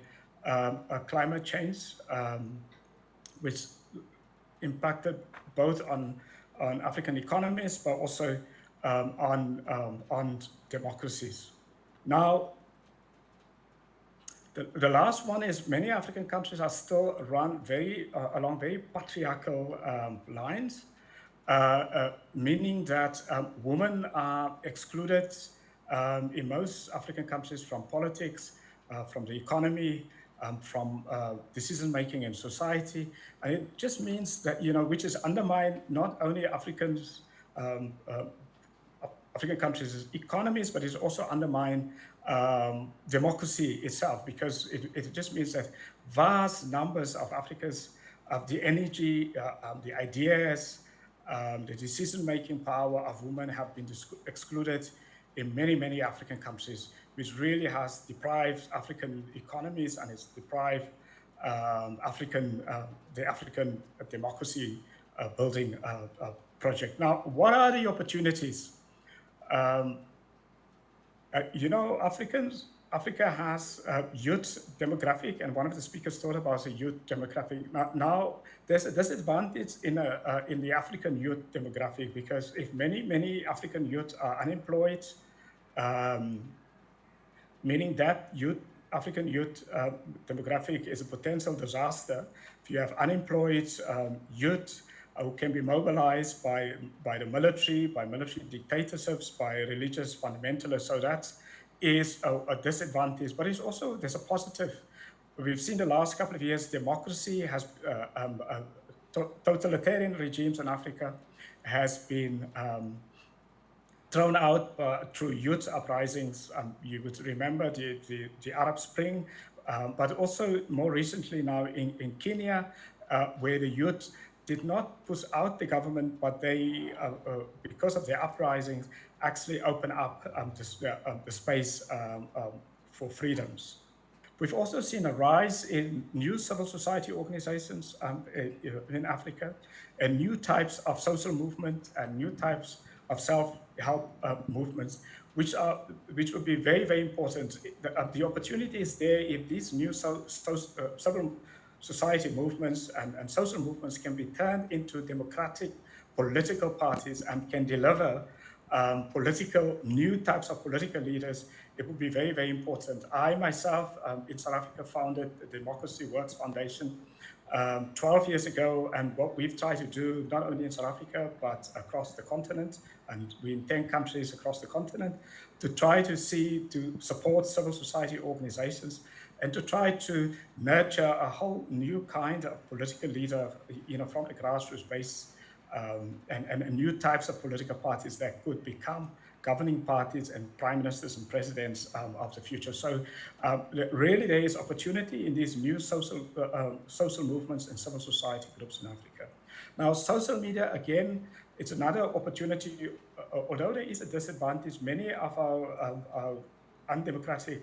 climate change, which impacted both on African economies, but also on democracies. Now, the last one is many African countries are still run along very patriarchal lines, meaning that women are excluded in most African countries from politics, from the economy, from decision making in society, and it just means that which is undermine not only African countries' economies, but it's also undermine democracy itself, because it just means that vast numbers of the energy, the ideas, the decision-making power of women have been excluded in many, many African countries, which really has deprived African economies, and it's deprived the African democracy building project. Now, what are the opportunities? Africa has a youth demographic, and one of the speakers thought about the youth demographic. Now there's a disadvantage in the African youth demographic, because if many African youth are unemployed, meaning that African youth demographic is a potential disaster. If you have unemployed youth who can be mobilized by the military, by military dictatorships, by religious fundamentalists, so that is a disadvantage. But there's a positive. We've seen the last couple of years, democracy has totalitarian regimes in Africa has been thrown out through youth uprisings. You would remember the Arab Spring, but also more recently now in Kenya, where the youth did not push out the government, but they, because of their uprisings, actually open up the space for freedoms. We've also seen a rise in new civil society organizations in Africa, and new types of social movement and new types of self-help movements, which would be very, very important. The opportunity is there if these new civil society movements and social movements can be turned into democratic political parties and can deliver new types of political leaders. It would be very, very important. I myself in South Africa founded the Democracy Works Foundation 12 years ago, and what we've tried to do, not only in South Africa, but across the continent, and we're in 10 countries across the continent, to try to support civil society organizations and to try to nurture a whole new kind of political leader, from the grassroots base, and new types of political parties that could become governing parties and prime ministers and presidents of the future. So really there is opportunity in these new social movements and civil society groups in Africa. Now, social media, again, it's another opportunity. Although there is a disadvantage, many of our undemocratic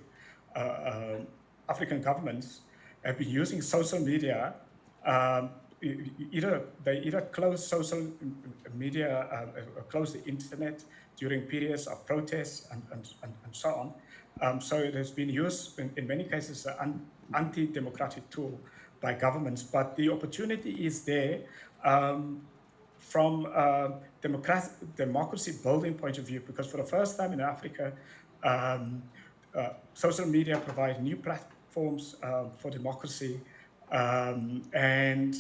African governments have been using social media. They either close social media, close the internet during periods of protests and so on. So it has been used in many cases an anti-democratic tool by governments. But the opportunity is there from a democracy building point of view, because for the first time in Africa, social media provide new platforms for democracy and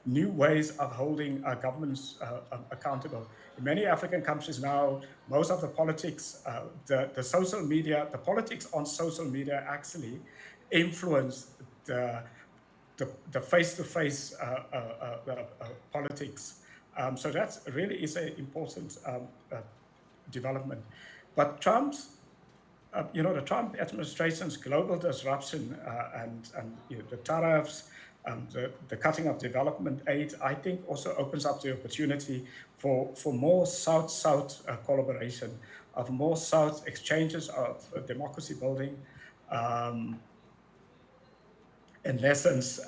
new ways of holding governments accountable. In many African countries now, most of the politics, the social media, the politics on social media actually influence the face-to-face politics. So that really is an important development. But the Trump administration's global disruption and the tariffs, the cutting of development aid, I think also opens up the opportunity for more South-South collaboration, of more South exchanges of democracy building, and lessons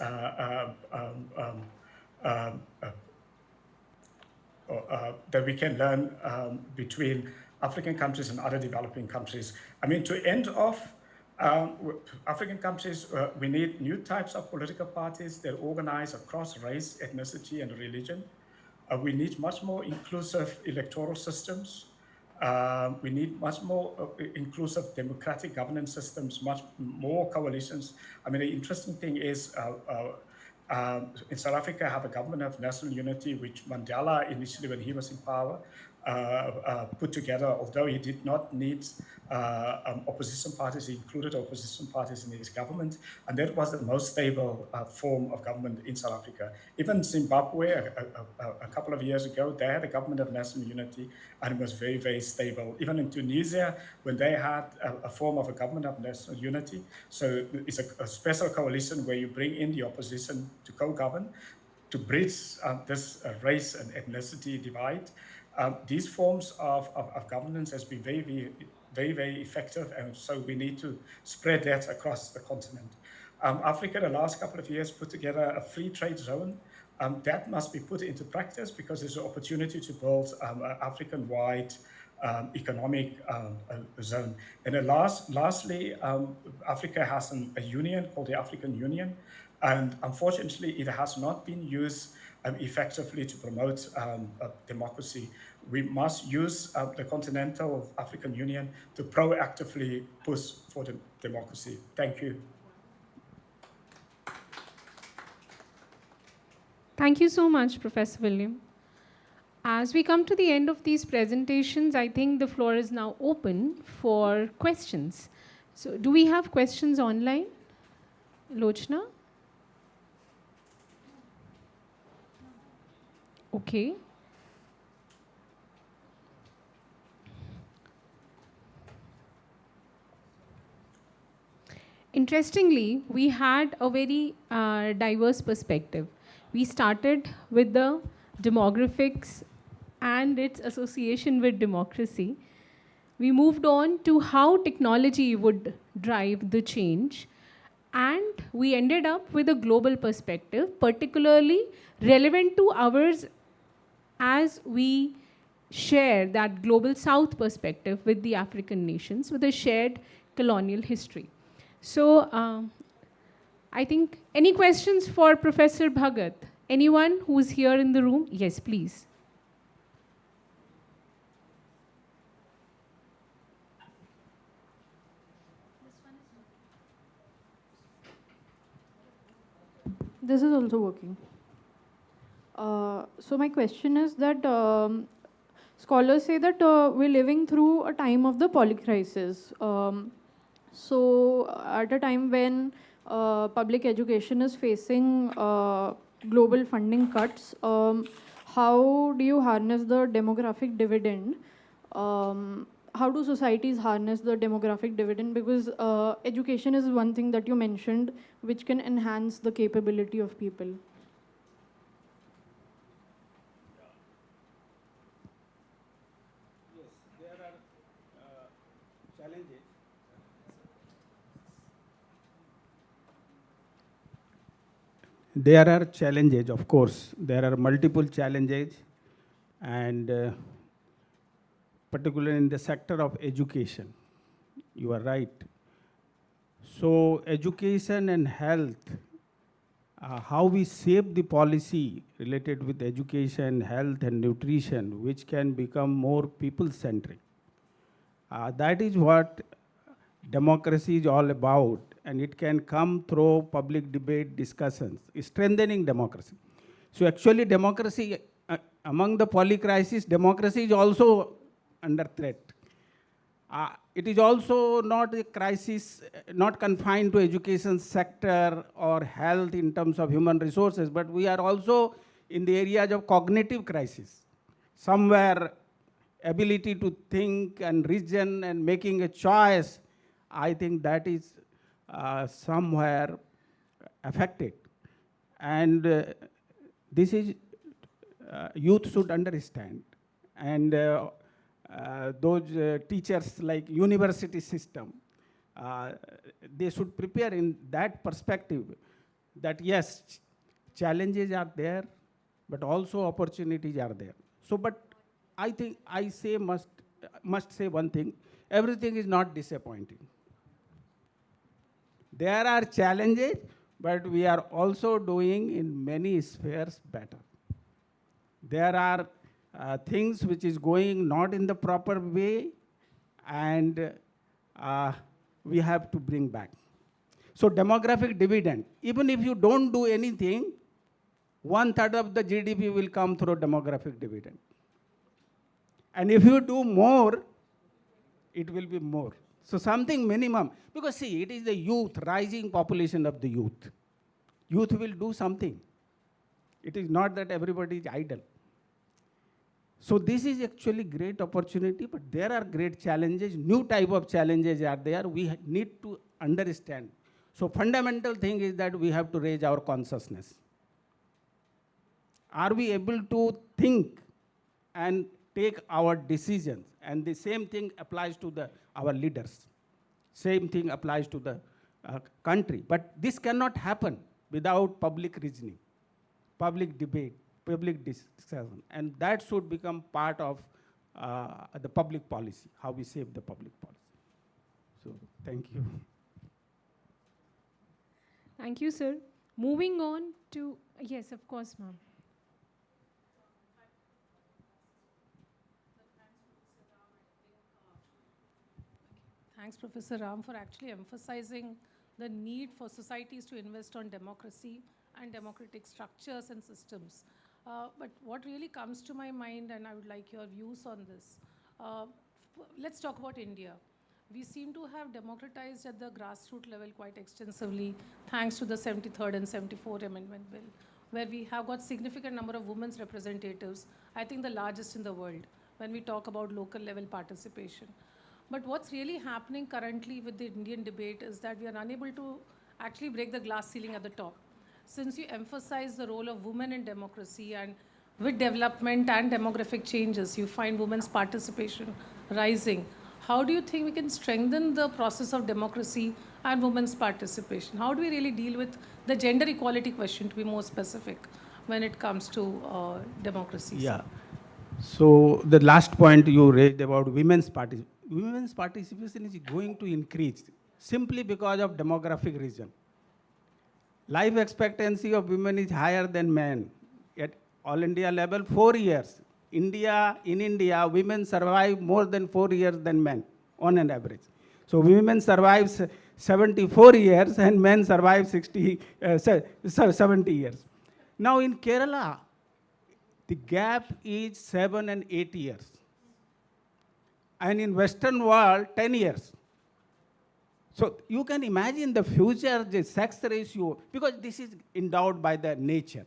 that we can learn between African countries and other developing countries. I mean, to end off, African countries, we need new types of political parties that organize across race, ethnicity, and religion. We need much more inclusive electoral systems. We need much more inclusive democratic governance systems, much more coalitions. I mean, the interesting thing is in South Africa, I have a government of national unity, which Mandela initially, when he was in power, put together, although he did not need opposition parties, he included opposition parties in his government, and that was the most stable form of government in South Africa. Even Zimbabwe, a couple of years ago, they had a government of national unity, and it was very, very stable. Even in Tunisia, when they had a form of a government of national unity, so it's a special coalition where you bring in the opposition to co-govern, to bridge this race and ethnicity divide. These forms of governance has been very effective, and so we need to spread that across the continent. Africa, the last couple of years, put together a free trade zone. That must be put into practice because there's an opportunity to build an African-wide economic zone. And then lastly, Africa has a union called the African Union, and unfortunately, it has not been used effectively to promote democracy. We must use the Continental African Union to proactively push for democracy. Thank you. Thank you so much, Professor William. As we come to the end of these presentations, I think the floor is now open for questions. So do we have questions online? Lochna? Okay. Interestingly, we had a very diverse perspective. We started with the demographics and its association with democracy. We moved on to how technology would drive the change. And we ended up with a global perspective, particularly relevant to ours as we share that global South perspective with the African nations with a shared colonial history. So I think, any questions for Professor Bhagat? Anyone who's here in the room? Yes, please. This is also working. So my question is that scholars say that we're living through a time of the polycrisis. So at a time when public education is facing global funding cuts, how do you harness the demographic dividend? How do societies harness the demographic dividend? Because education is one thing that you mentioned, which can enhance the capability of people. Yes, there are challenges. There are challenges, of course. There are multiple challenges, and particularly in the sector of education. You are right. So education and health, how we shape the policy related with education, health, and nutrition, which can become more people-centric. That is what democracy is all about, and it can come through public debate, discussions, strengthening democracy. So actually democracy, among the polycrisis, democracy is also under threat. It is also not a crisis, not confined to education sector or health in terms of human resources, but we are also in the areas of cognitive crisis. Somewhere ability to think and reason and making a choice, I think that is somewhere affected. And this is, youth should understand. And those teachers like university system, they should prepare in that perspective that yes, challenges are there, but also opportunities are there. So, but I think I say must say one thing, everything is not disappointing. There are challenges, but we are also doing in many spheres better. There are things which is going not in the proper way, and we have to bring back. So demographic dividend, even if you don't do anything, 1/3 of the GDP will come through demographic dividend. And if you do more, it will be more. So something minimum, because see, it is the youth, rising population of the youth. Youth will do something. It is not that everybody is idle. So this is actually great opportunity, but there are great challenges, new type of challenges are there. We need to understand. So fundamental thing is that we have to raise our consciousness. Are we able to think and take our decisions? And the same thing applies to our leaders. Same thing applies to the country. But this cannot happen without public reasoning, public debate, public discussion. And that should become part of the public policy, how we shape the public policy. So thank you. Thank you, sir. Moving on to, yes, of course, ma'am. Thanks, Professor Ram, for actually emphasizing the need for societies to invest on democracy and democratic structures and systems. But what really comes to my mind, and I would like your views on this, let's talk about India. We seem to have democratized at the grassroots level quite extensively, thanks to the 73rd and 74th Amendment Bill, where we have got significant number of women's representatives, I think the largest in the world, when we talk about local level participation. But what's really happening currently with the Indian debate is that we are unable to actually break the glass ceiling at the top. Since you emphasize the role of women in democracy, and with development and demographic changes, you find women's participation rising. How do you think we can strengthen the process of democracy and women's participation? How do we really deal with the gender equality question, to be more specific, when it comes to democracy? Yeah. So the last point you raised about women's participation. Women's participation is going to increase simply because of demographic reason. Life expectancy of women is higher than men. At all India level, 4 years. In India, women survive more than 4 years than men on an average. So women survive 74 years and men survive 70 years. Now in Kerala, the gap is 7 and 8 years. And in Western world, 10 years. So you can imagine the future, the sex ratio, because this is endowed by the nature.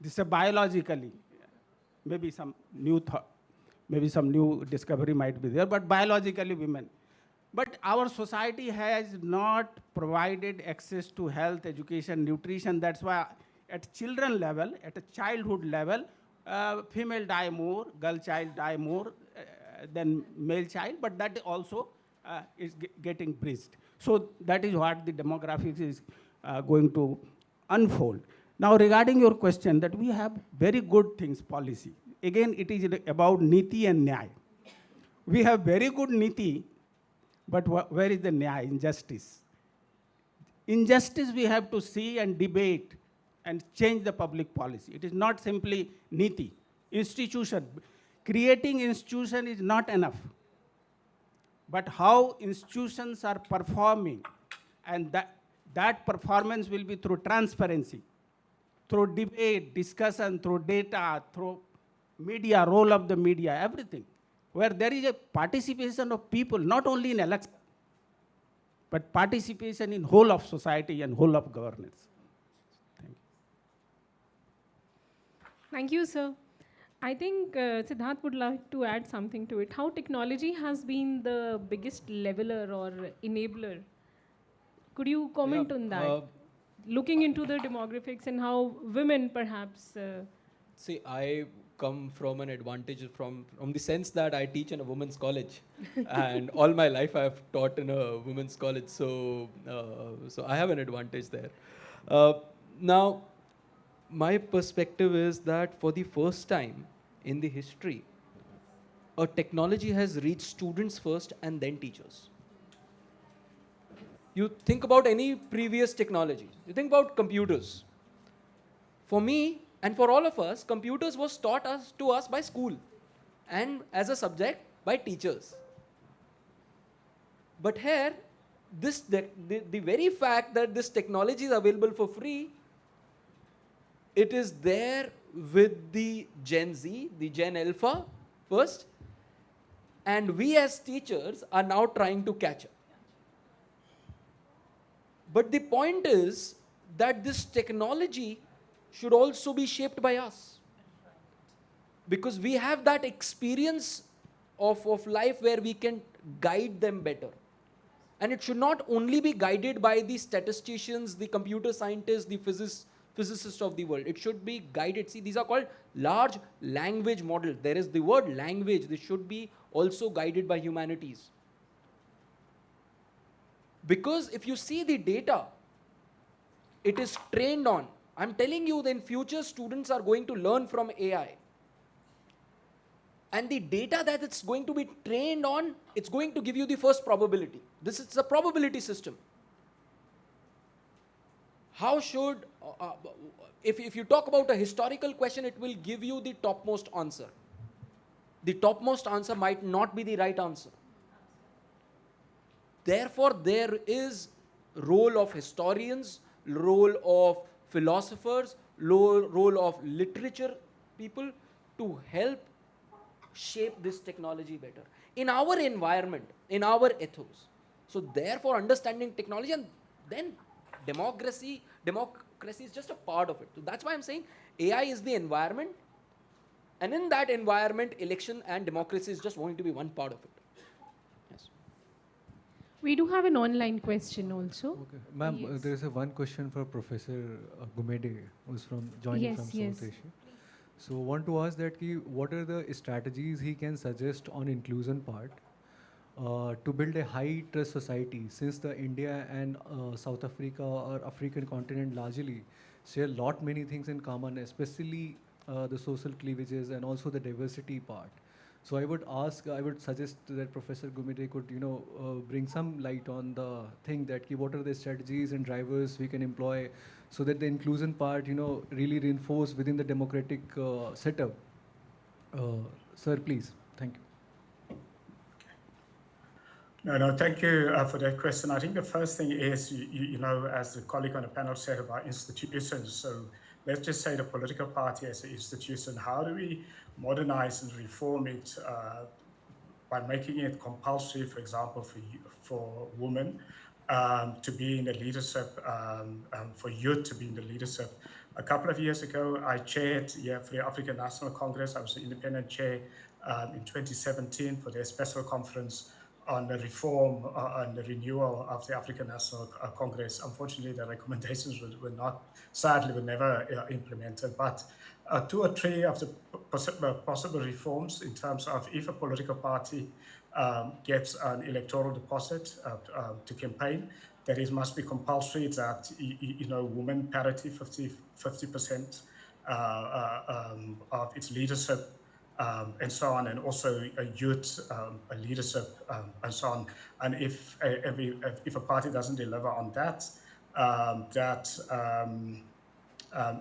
This is biologically, maybe some new thought, maybe some new discovery might be there, but biologically women. But our society has not provided access to health, education, nutrition. That's why at children level, at a childhood level, female die more, girl child die more than male child, but that also is getting bridged. So that is what the demographics is going to unfold. Now regarding your question that we have very good things policy. Again, it is about niti and nyay. We have very good niti, but where is the nyay, injustice? Injustice we have to see and debate and change the public policy. It is not simply niti. Institution, creating institution is not enough. But how institutions are performing, and that performance will be through transparency, through debate, discussion, through data, through media, role of the media, everything. Where there is a participation of people, not only in election, but participation in whole of society and whole of governance. Thank you. Thank you, sir. I think Siddharth would like to add something to it. How technology has been the biggest leveler or enabler. Could you comment on that? Looking into the demographics and how women perhaps... See, I come from an advantage from the sense that I teach in a women's college. And all my life I have taught in a women's college. So I have an advantage there. Now, my perspective is that for the first time in the history, a technology has reached students first and then teachers. You think about any previous technology. You think about computers. For me and for all of us, computers was taught to us by school and as a subject by teachers. But here, the very fact that this technology is available for free, it is there with the Gen Z, the Gen Alpha first, And we as teachers are now trying to catch up. But the point is that this technology should also be shaped by us. Because we have that experience of life where we can guide them better. And it should not only be guided by the statisticians, the computer scientists, the physicists of the world. It should be guided. See, these are called large language models. There is the word language. This should be also guided by humanities. Because if you see the data, it is trained on. I'm telling you that in future students are going to learn from AI. And the data that it's going to be trained on, it's going to give you the first probability. This is a probability system. How should, if you talk about a historical question, it will give you the topmost answer. The topmost answer might not be the right answer. Therefore, there is role of historians, role of philosophers, role of literature people to help shape this technology better in our environment, in our ethos. So therefore, understanding technology, and then democracy is just a part of it. So that's why I'm saying AI is the environment, and in that environment, election and democracy is just going to be one part of it. Yes. We do have an online question also. Okay. Ma'am, Yes. there is a one question for Professor Gumede, who's joining Yes, from yes. South Asia. So want to ask that what are the strategies he can suggest on inclusion part to build a high trust society, since the India and South Africa or African continent largely share many things in common, especially the social cleavages and also the diversity part. So I would suggest that Professor Gumede could, bring some light on the thing that what are the strategies and drivers we can employ so that the inclusion part, really reinforce within the democratic setup. Sir, please. Thank you. No, thank you for that question. I think the first thing is, as the colleague on the panel said about institutions, so let's just say the political party as an institution, how do we modernize and reform it by making it compulsory, for example, for women to be in the leadership, for youth to be in the leadership. A couple of years ago, I chaired for the African National Congress. I was an independent chair in 2017 for their special conference on the reform and the renewal of the African National Congress. Unfortunately, the recommendations sadly were never implemented, but 2 or 3 of the possible reforms in terms of if a political party gets an electoral deposit to campaign, that it must be compulsory that, women parity, 50% of its leadership and so on, and also a youth leadership and so on. And if a party doesn't deliver on that,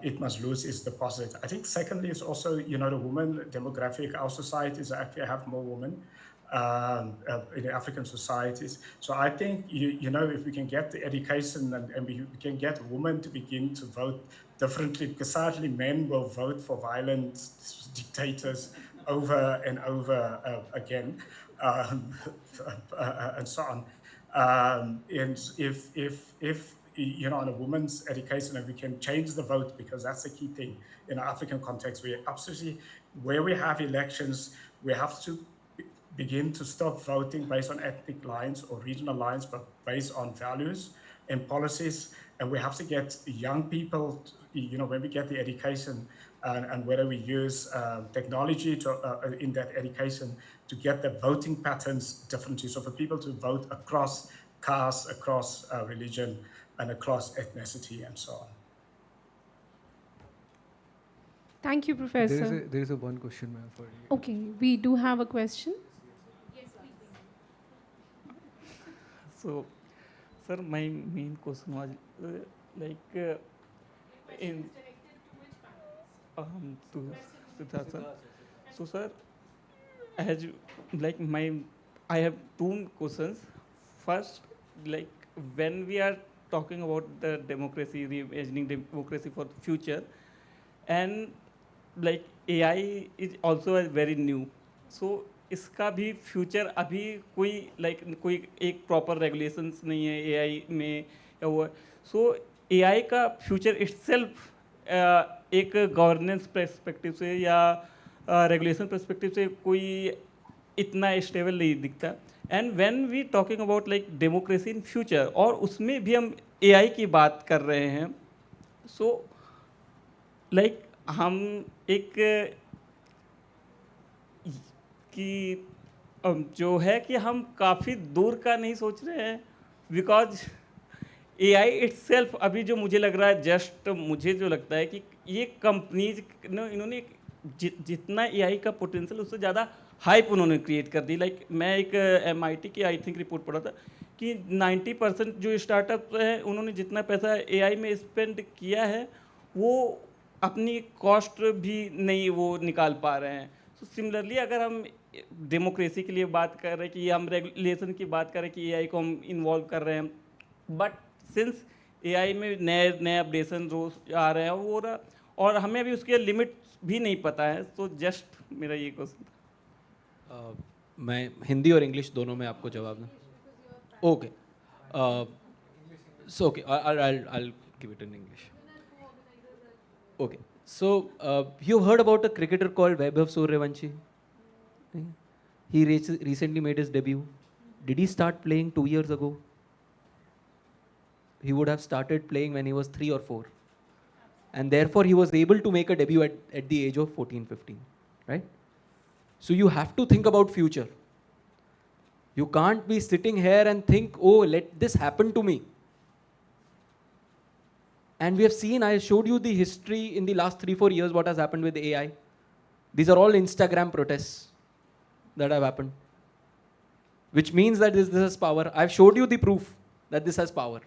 it must lose its deposit. I think secondly, it's also, the women demographic. Our societies actually have more women in the African societies. So I think, if we can get the education and we can get women to begin to vote differently, because sadly men will vote for violent dictators over and over again, and so on. And if on a woman's education, and we can change the vote, because that's the key thing in our African context. We absolutely, where we have elections, we have to begin to stop voting based on ethnic lines or regional lines, but based on values and policies. And we have to get young people, when we get the education and whether we use technology in that education to get the voting patterns differently. So for people to vote across caste, across religion, and across ethnicity and so on. Thank you, Professor. There is a one question, ma'am, for you. Okay, we do have a question. So, sir, my main question was in to Siddharth sir. So, sir, as you, I have 2 questions. First, when we are talking about the democracy, reimagining democracy for the future, and AI is also very new. सो इसका भी future अभी कोई कोई एक proper regulations नहीं है AI में या वो, सो एआई का फ्यूचर इटसेल्फ एक गवर्नेंस पर्सपेक्टिव से या रेगुलेशन पर्सपेक्टिव से कोई इतना स्टेबल नहीं दिखता. And when we talking about like democracy in future, और उसमें भी हम एआई की बात कर रहे हैं, सो लाइक हम एक कि जो है कि हम काफ़ी दूर का नहीं सोच रहे हैं, बिकॉज एआई इटसेल्फ अभी जो मुझे लग रहा है, जस्ट मुझे जो लगता है कि ये कंपनीज इन्होंने जितना एआई का पोटेंशियल उससे ज़्यादा हाइप उन्होंने क्रिएट कर दी. लाइक मैं एक MIT की आई थिंक रिपोर्ट पढ़ा था कि 90% जो स्टार्टअप हैं उन्होंने जितना पैसा एआई में स्पेंड किया है वो अपनी कॉस्ट भी नहीं वो निकाल पा रहे हैं. सो सिमिलरली अगर हम डेमोक्रेसी के लिए बात कर रहे हैं कि हम रेगुलेशन की बात कर रहे हैं कि एआई को हम इन्वॉल्व कर रहे हैं, बट सिंस एआई में नए नए अपडेशन रोज आ रहे हैं वो रहा, और हमें अभी उसके लिमिट भी नहीं पता है. तो जस्ट मेरा ये क्वेश्चन था. मैं हिंदी और इंग्लिश दोनों में आपको जवाब दूँ. Okay, so okay, I'll give it in English. Okay, so you've heard about a cricketer called Vaibhav Suryavanshi. He recently made his debut. Did he start playing 2 years ago? He would have started playing when he was 3 or 4. And therefore he was able to make a debut at the age of 14, 15, right? So you have to think about future. You can't be sitting here and think, oh, let this happen to me. And we have seen, I showed you the history in the last 3-4 years, what has happened with AI. These are all Instagram protests that have happened, which means that this has power. I've showed you the proof that this has power.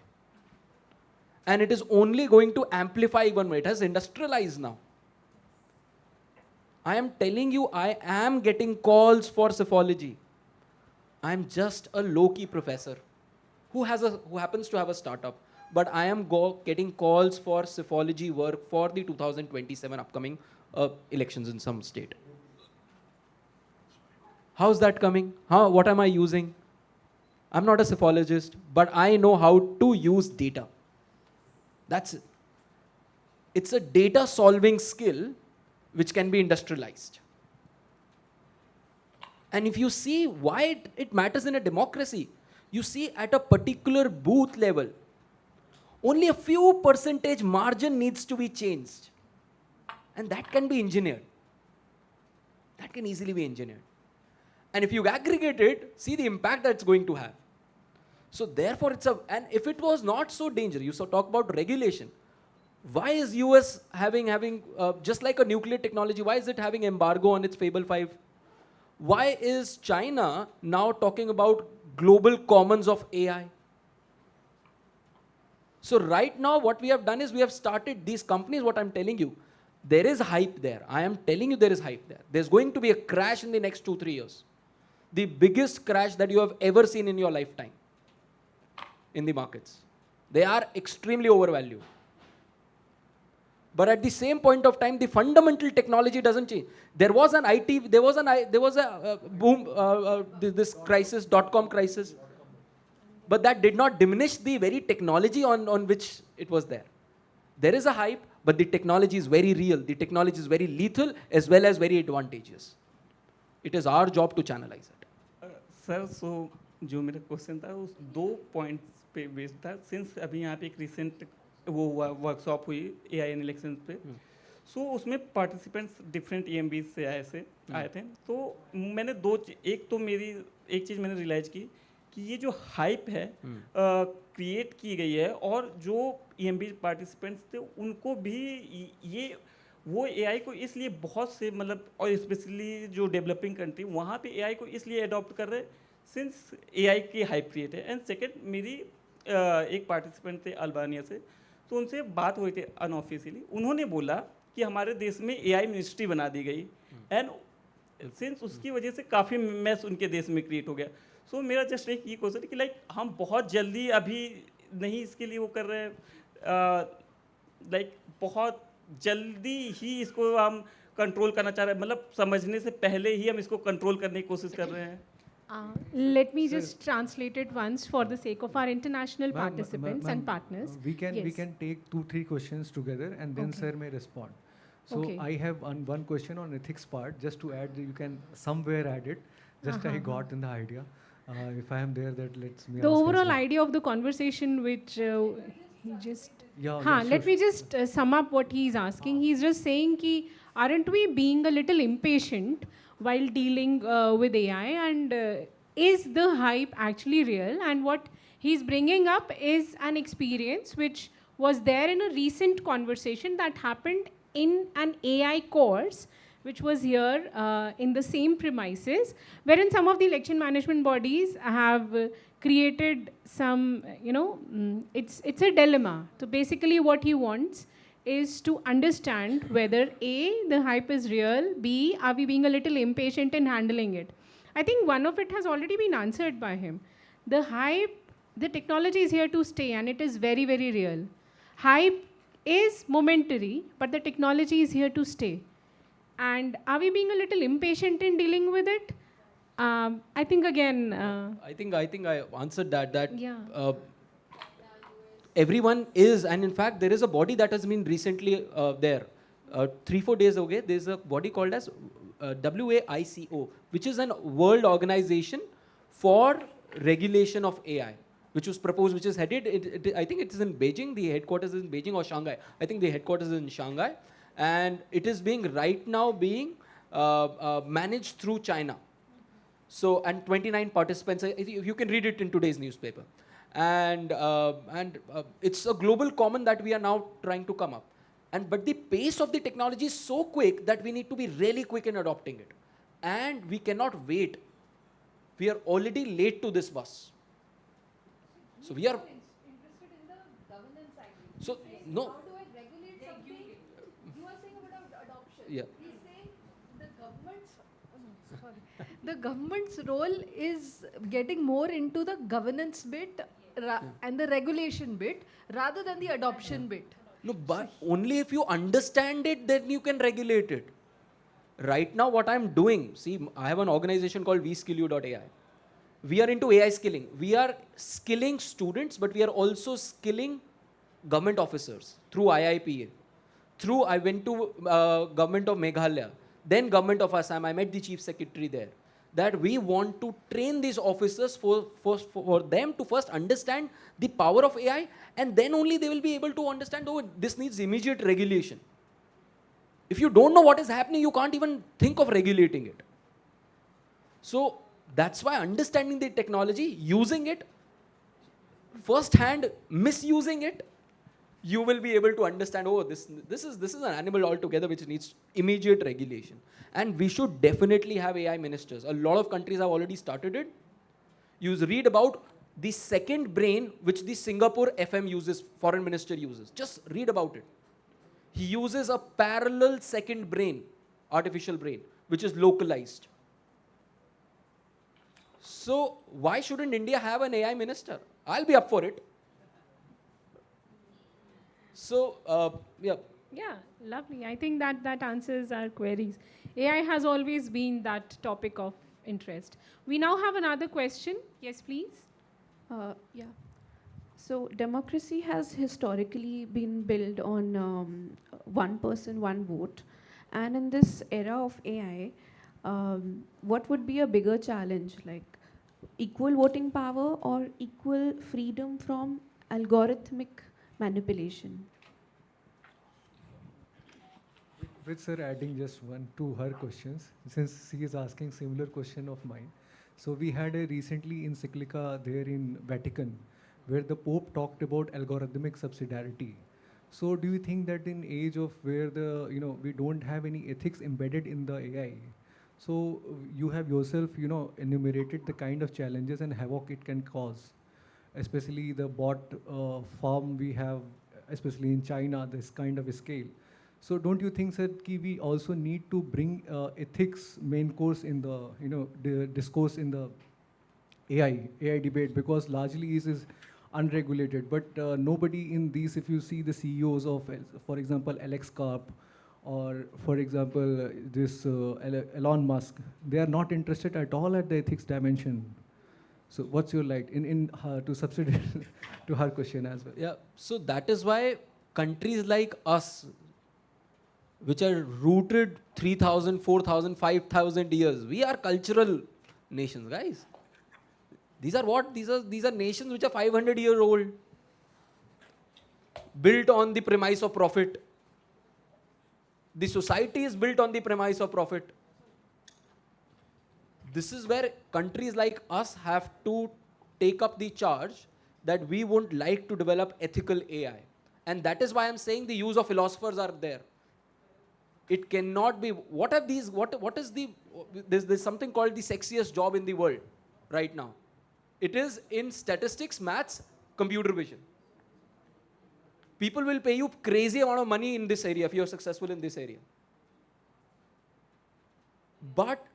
And it is only going to amplify even more. It has industrialized now. I am telling you, I am getting calls for psephology. I am just a low-key professor who happens to have a startup. But I am getting calls for psephology work for the 2027 upcoming elections in some state. How's that coming? What am I using? I'm not a psephologist, but I know how to use data. That's it. It's a data solving skill which can be industrialized. And if you see why it matters in a democracy, you see at a particular booth level, only a few percentage margin needs to be changed. And that can be engineered. That can easily be engineered. And if you aggregate it, see the impact that's going to have. So therefore and if it was not so dangerous, you talk about regulation. Why is US having just like a nuclear technology, why is it having embargo on its Fable 5? Why is China now talking about global commons of AI? So right now what we have done is we have started these companies, what I'm telling you, there is hype there. I am telling you there is hype there. There's going to be a crash in the next 2-3 years. The biggest crash that you have ever seen in your lifetime in the markets. They are extremely overvalued. But at the same point of time, the fundamental technology doesn't change. There was an IT, there was a boom, this crisis, .com crisis. But that did not diminish the very technology on which it was there. There is a hype, but the technology is very real. The technology is very lethal as well as very advantageous. It is our job to channelize it. Sir, so जो मेरा question था उस 2 points पे based था. Since अभी यहाँ पे एक रिसेंट वो हुआ वर्कशॉप हुई AI एंड इलेक्शन पे, सो उसमें पार्टिसिपेंट्स डिफरेंट EMBs से आए थे. तो मैंने एक चीज़ मैंने रियलाइज की कि ये जो हाइप है क्रिएट की गई है, और जो EMB पार्टिसिपेंट्स थे उनको भी ये वो AI को इसलिए बहुत से मतलब, और स्पेशली जो डेवलपिंग कंट्री वहाँ पे AI को इसलिए अडॉप्ट कर रहे सिंस AI की हाइप क्रिएट है. एंड सेकेंड, मेरी एक पार्टिसिपेंट थे अल्बानिया से, तो उनसे बात हुई थी अनऑफिशियली. उन्होंने बोला कि हमारे देश में AI मिनिस्ट्री बना दी गई, एंड सिंस उसकी वजह से काफ़ी मैस उनके देश में क्रिएट हो गया. सो मेरा जस्ट एक ये क्वेश्चन है कि लाइक हम बहुत जल्दी अभी नहीं इसके लिए वो कर रहे हैं, लाइक बहुत जल्दी ही इसको हम कंट्रोल करना चाह रहे हैं, मतलब समझने से पहले ही हम इसको कंट्रोल करने की कोशिश कर रहे हैं? Let me just translate it once for the sake of our international Ma'am, participants and partners. we can Yes. take 2-3 questions together and then Okay. sir may respond. So Okay. I have one question on ethics part, just to add. You can somewhere add it. Just I got in the idea. If I am there, that lets me. The ask as overall well. idea of the conversation, which he just. Yeah, Let sure, me just sum up what he's asking. He's just saying ki, aren't we being a little impatient while dealing with AI, and is the hype actually real? And what he's bringing up is an experience which was there in a recent conversation that happened in an AI course, which was here in the same premises, wherein some of the election management bodies have created some, it's a dilemma. So basically what he wants is to understand whether A, the hype is real, B, are we being a little impatient in handling it? I think one of it has already been answered by him. The hype, the technology is here to stay, and it is very, very real. Hype is momentary, but the technology is here to stay. And are we being a little impatient in dealing with it? I think again. I think I answered that. Yeah. Everyone is, and in fact, there is a body that has been recently there. 3-4 days ago, there's a body called as WAICO, which is a world organization for regulation of AI, which was proposed, which is headed, I think it is in Beijing, the headquarters is in Beijing or Shanghai. I think the headquarters is in Shanghai. And it is being right now being managed through China. So, and 29 participants, you can read it in today's newspaper. And it's a global common that we are now trying to come up. But the pace of the technology is so quick that we need to be really quick in adopting it. And we cannot wait. We are already late to this bus. So we are interested in the governance side. So, He's saying, no. how do I regulate something? You are saying about adoption. Yeah. He's saying the government's role is getting more into the governance bit and the regulation bit rather than the adoption bit. No, but only if you understand it, then you can regulate it. Right now, what I'm doing, see, I have an organization called vskillu.ai. We are into AI skilling. We are skilling students, but we are also skilling government officers through IIPA. I went to government of Meghalaya, then government of Assam. I met the chief secretary there. That we want to train these officers for them to first understand the power of AI, and then only they will be able to understand, oh, this needs immediate regulation. If you don't know what is happening, you can't even think of regulating it. So that's why understanding the technology, using it, first-hand misusing it, you will be able to understand, oh, this is an animal altogether which needs immediate regulation. And we should definitely have AI ministers. A lot of countries have already started it. You read about the second brain which the Singapore FM uses, foreign minister uses. Just read about it. He uses a parallel second brain, artificial brain, which is localized. So why shouldn't India have an AI minister? I'll be up for it. So, yeah. Yeah, lovely. I think that answers our queries. AI has always been that topic of interest. We now have another question. Yes, please. Yeah. So democracy has historically been built on one person, one vote. And in this era of AI, what would be a bigger challenge, like equal voting power or equal freedom from algorithmic manipulation? With sir adding just one to her questions, since she is asking similar question of mine. So we had a recently encyclica there in Vatican, where the Pope talked about algorithmic subsidiarity. So do you think that in age of where we don't have any ethics embedded in the AI, so you have yourself enumerated the kind of challenges and havoc it can cause, especially the bot farm we have, especially in China, this kind of a scale. So don't you think that we also need to bring ethics main course in the discourse in the AI debate, because largely it is unregulated, but nobody in these, if you see the CEOs of, for example, Alex Karp or for example, this Elon Musk, they are not interested at all at the ethics dimension. So what's your light in to subsidiary to her question as well? Yeah, so that is why countries like us, which are rooted 3,000, 4,000, 5,000 years, we are cultural nations, guys. These are what? These are nations which are 500-year old, built on the premise of profit. The society is built on the premise of profit. This is where countries like us have to take up the charge that we won't like to develop ethical AI. And that is why I'm saying the use of philosophers are there. It cannot be, what is the, there's something called the sexiest job in the world right now. It is in statistics, maths, computer vision. People will pay you crazy amount of money in this area if you're successful in this area. But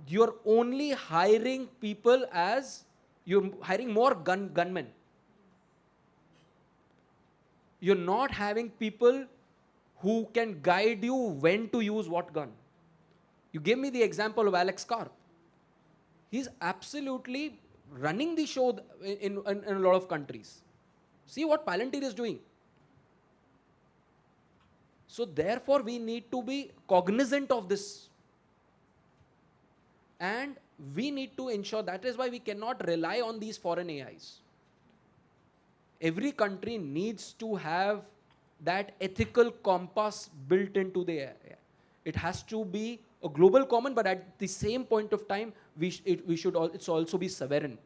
you're only hiring people as, you're hiring more gunmen. You're not having people who can guide you when to use what gun. You gave me the example of Alex Karp. He's absolutely running the show in a lot of countries. See what Palantir is doing. So therefore, we need to be cognizant of this. And we need to ensure, that is why we cannot rely on these foreign AIs. Every country needs to have that ethical compass built into the AI. It has to be a global common, but at the same point of time, it's also be sovereign.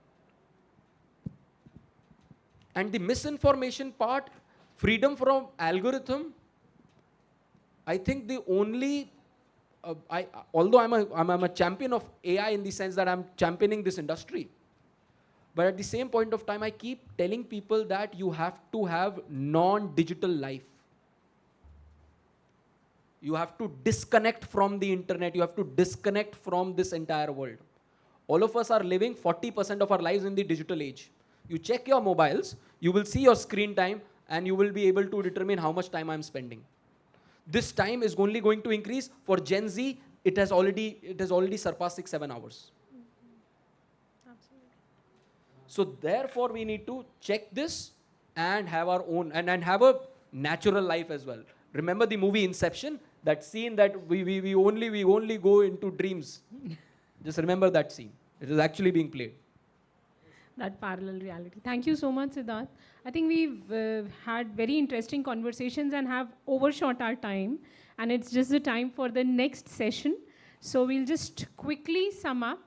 And the misinformation part, freedom from algorithm, I think the only, although I'm a champion of AI in the sense that I'm championing this industry, but at the same point of time, I keep telling people that you have to have non-digital life. You have to disconnect from the internet. You have to disconnect from this entire world. All of us are living 40% of our lives in the digital age. You check your mobiles, you will see your screen time, and you will be able to determine how much time I'm spending. This time is only going to increase. For Gen Z, it has already surpassed 6-7 hours. So therefore, we need to check this and have our own, and have a natural life as well. Remember the movie Inception? That scene that we only go into dreams. Just remember that scene. It is actually being played. That parallel reality. Thank you so much, Siddharth. I think we've had very interesting conversations and have overshot our time. And it's just the time for the next session. So we'll just quickly sum up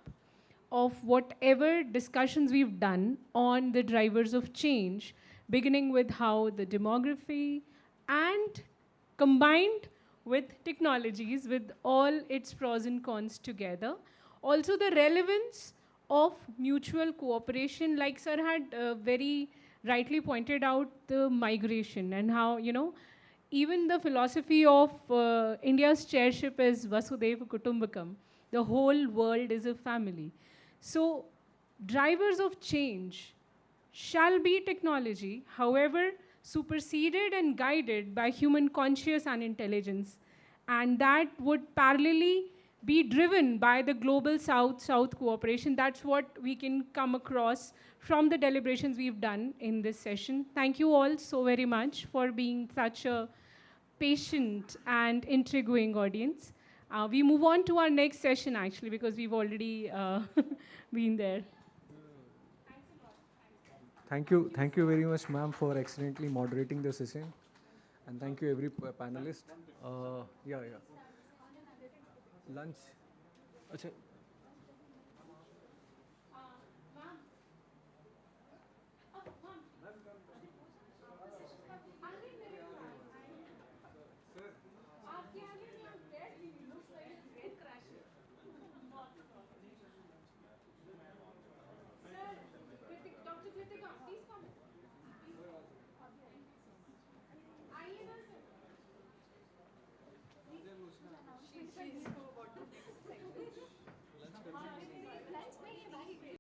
of whatever discussions we've done on the drivers of change, beginning with how the demography and combined with technologies, with all its pros and cons together. Also the relevance of mutual cooperation, like sir had very rightly pointed out the migration and how, even the philosophy of India's chairship is Vasudhaiva Kutumbakam. The whole world is a family. So drivers of change shall be technology, however, superseded and guided by human conscience and intelligence. And that would parallelly be driven by the global South-South cooperation. That's what we can come across from the deliberations we've done in this session. Thank you all so very much for being such a patient and intriguing audience. We move on to our next session, actually, because we've already been there. Thank you very much, ma'am, for excellently moderating the session. And thank you, every panelist. Yeah. Lunch. Achha. She's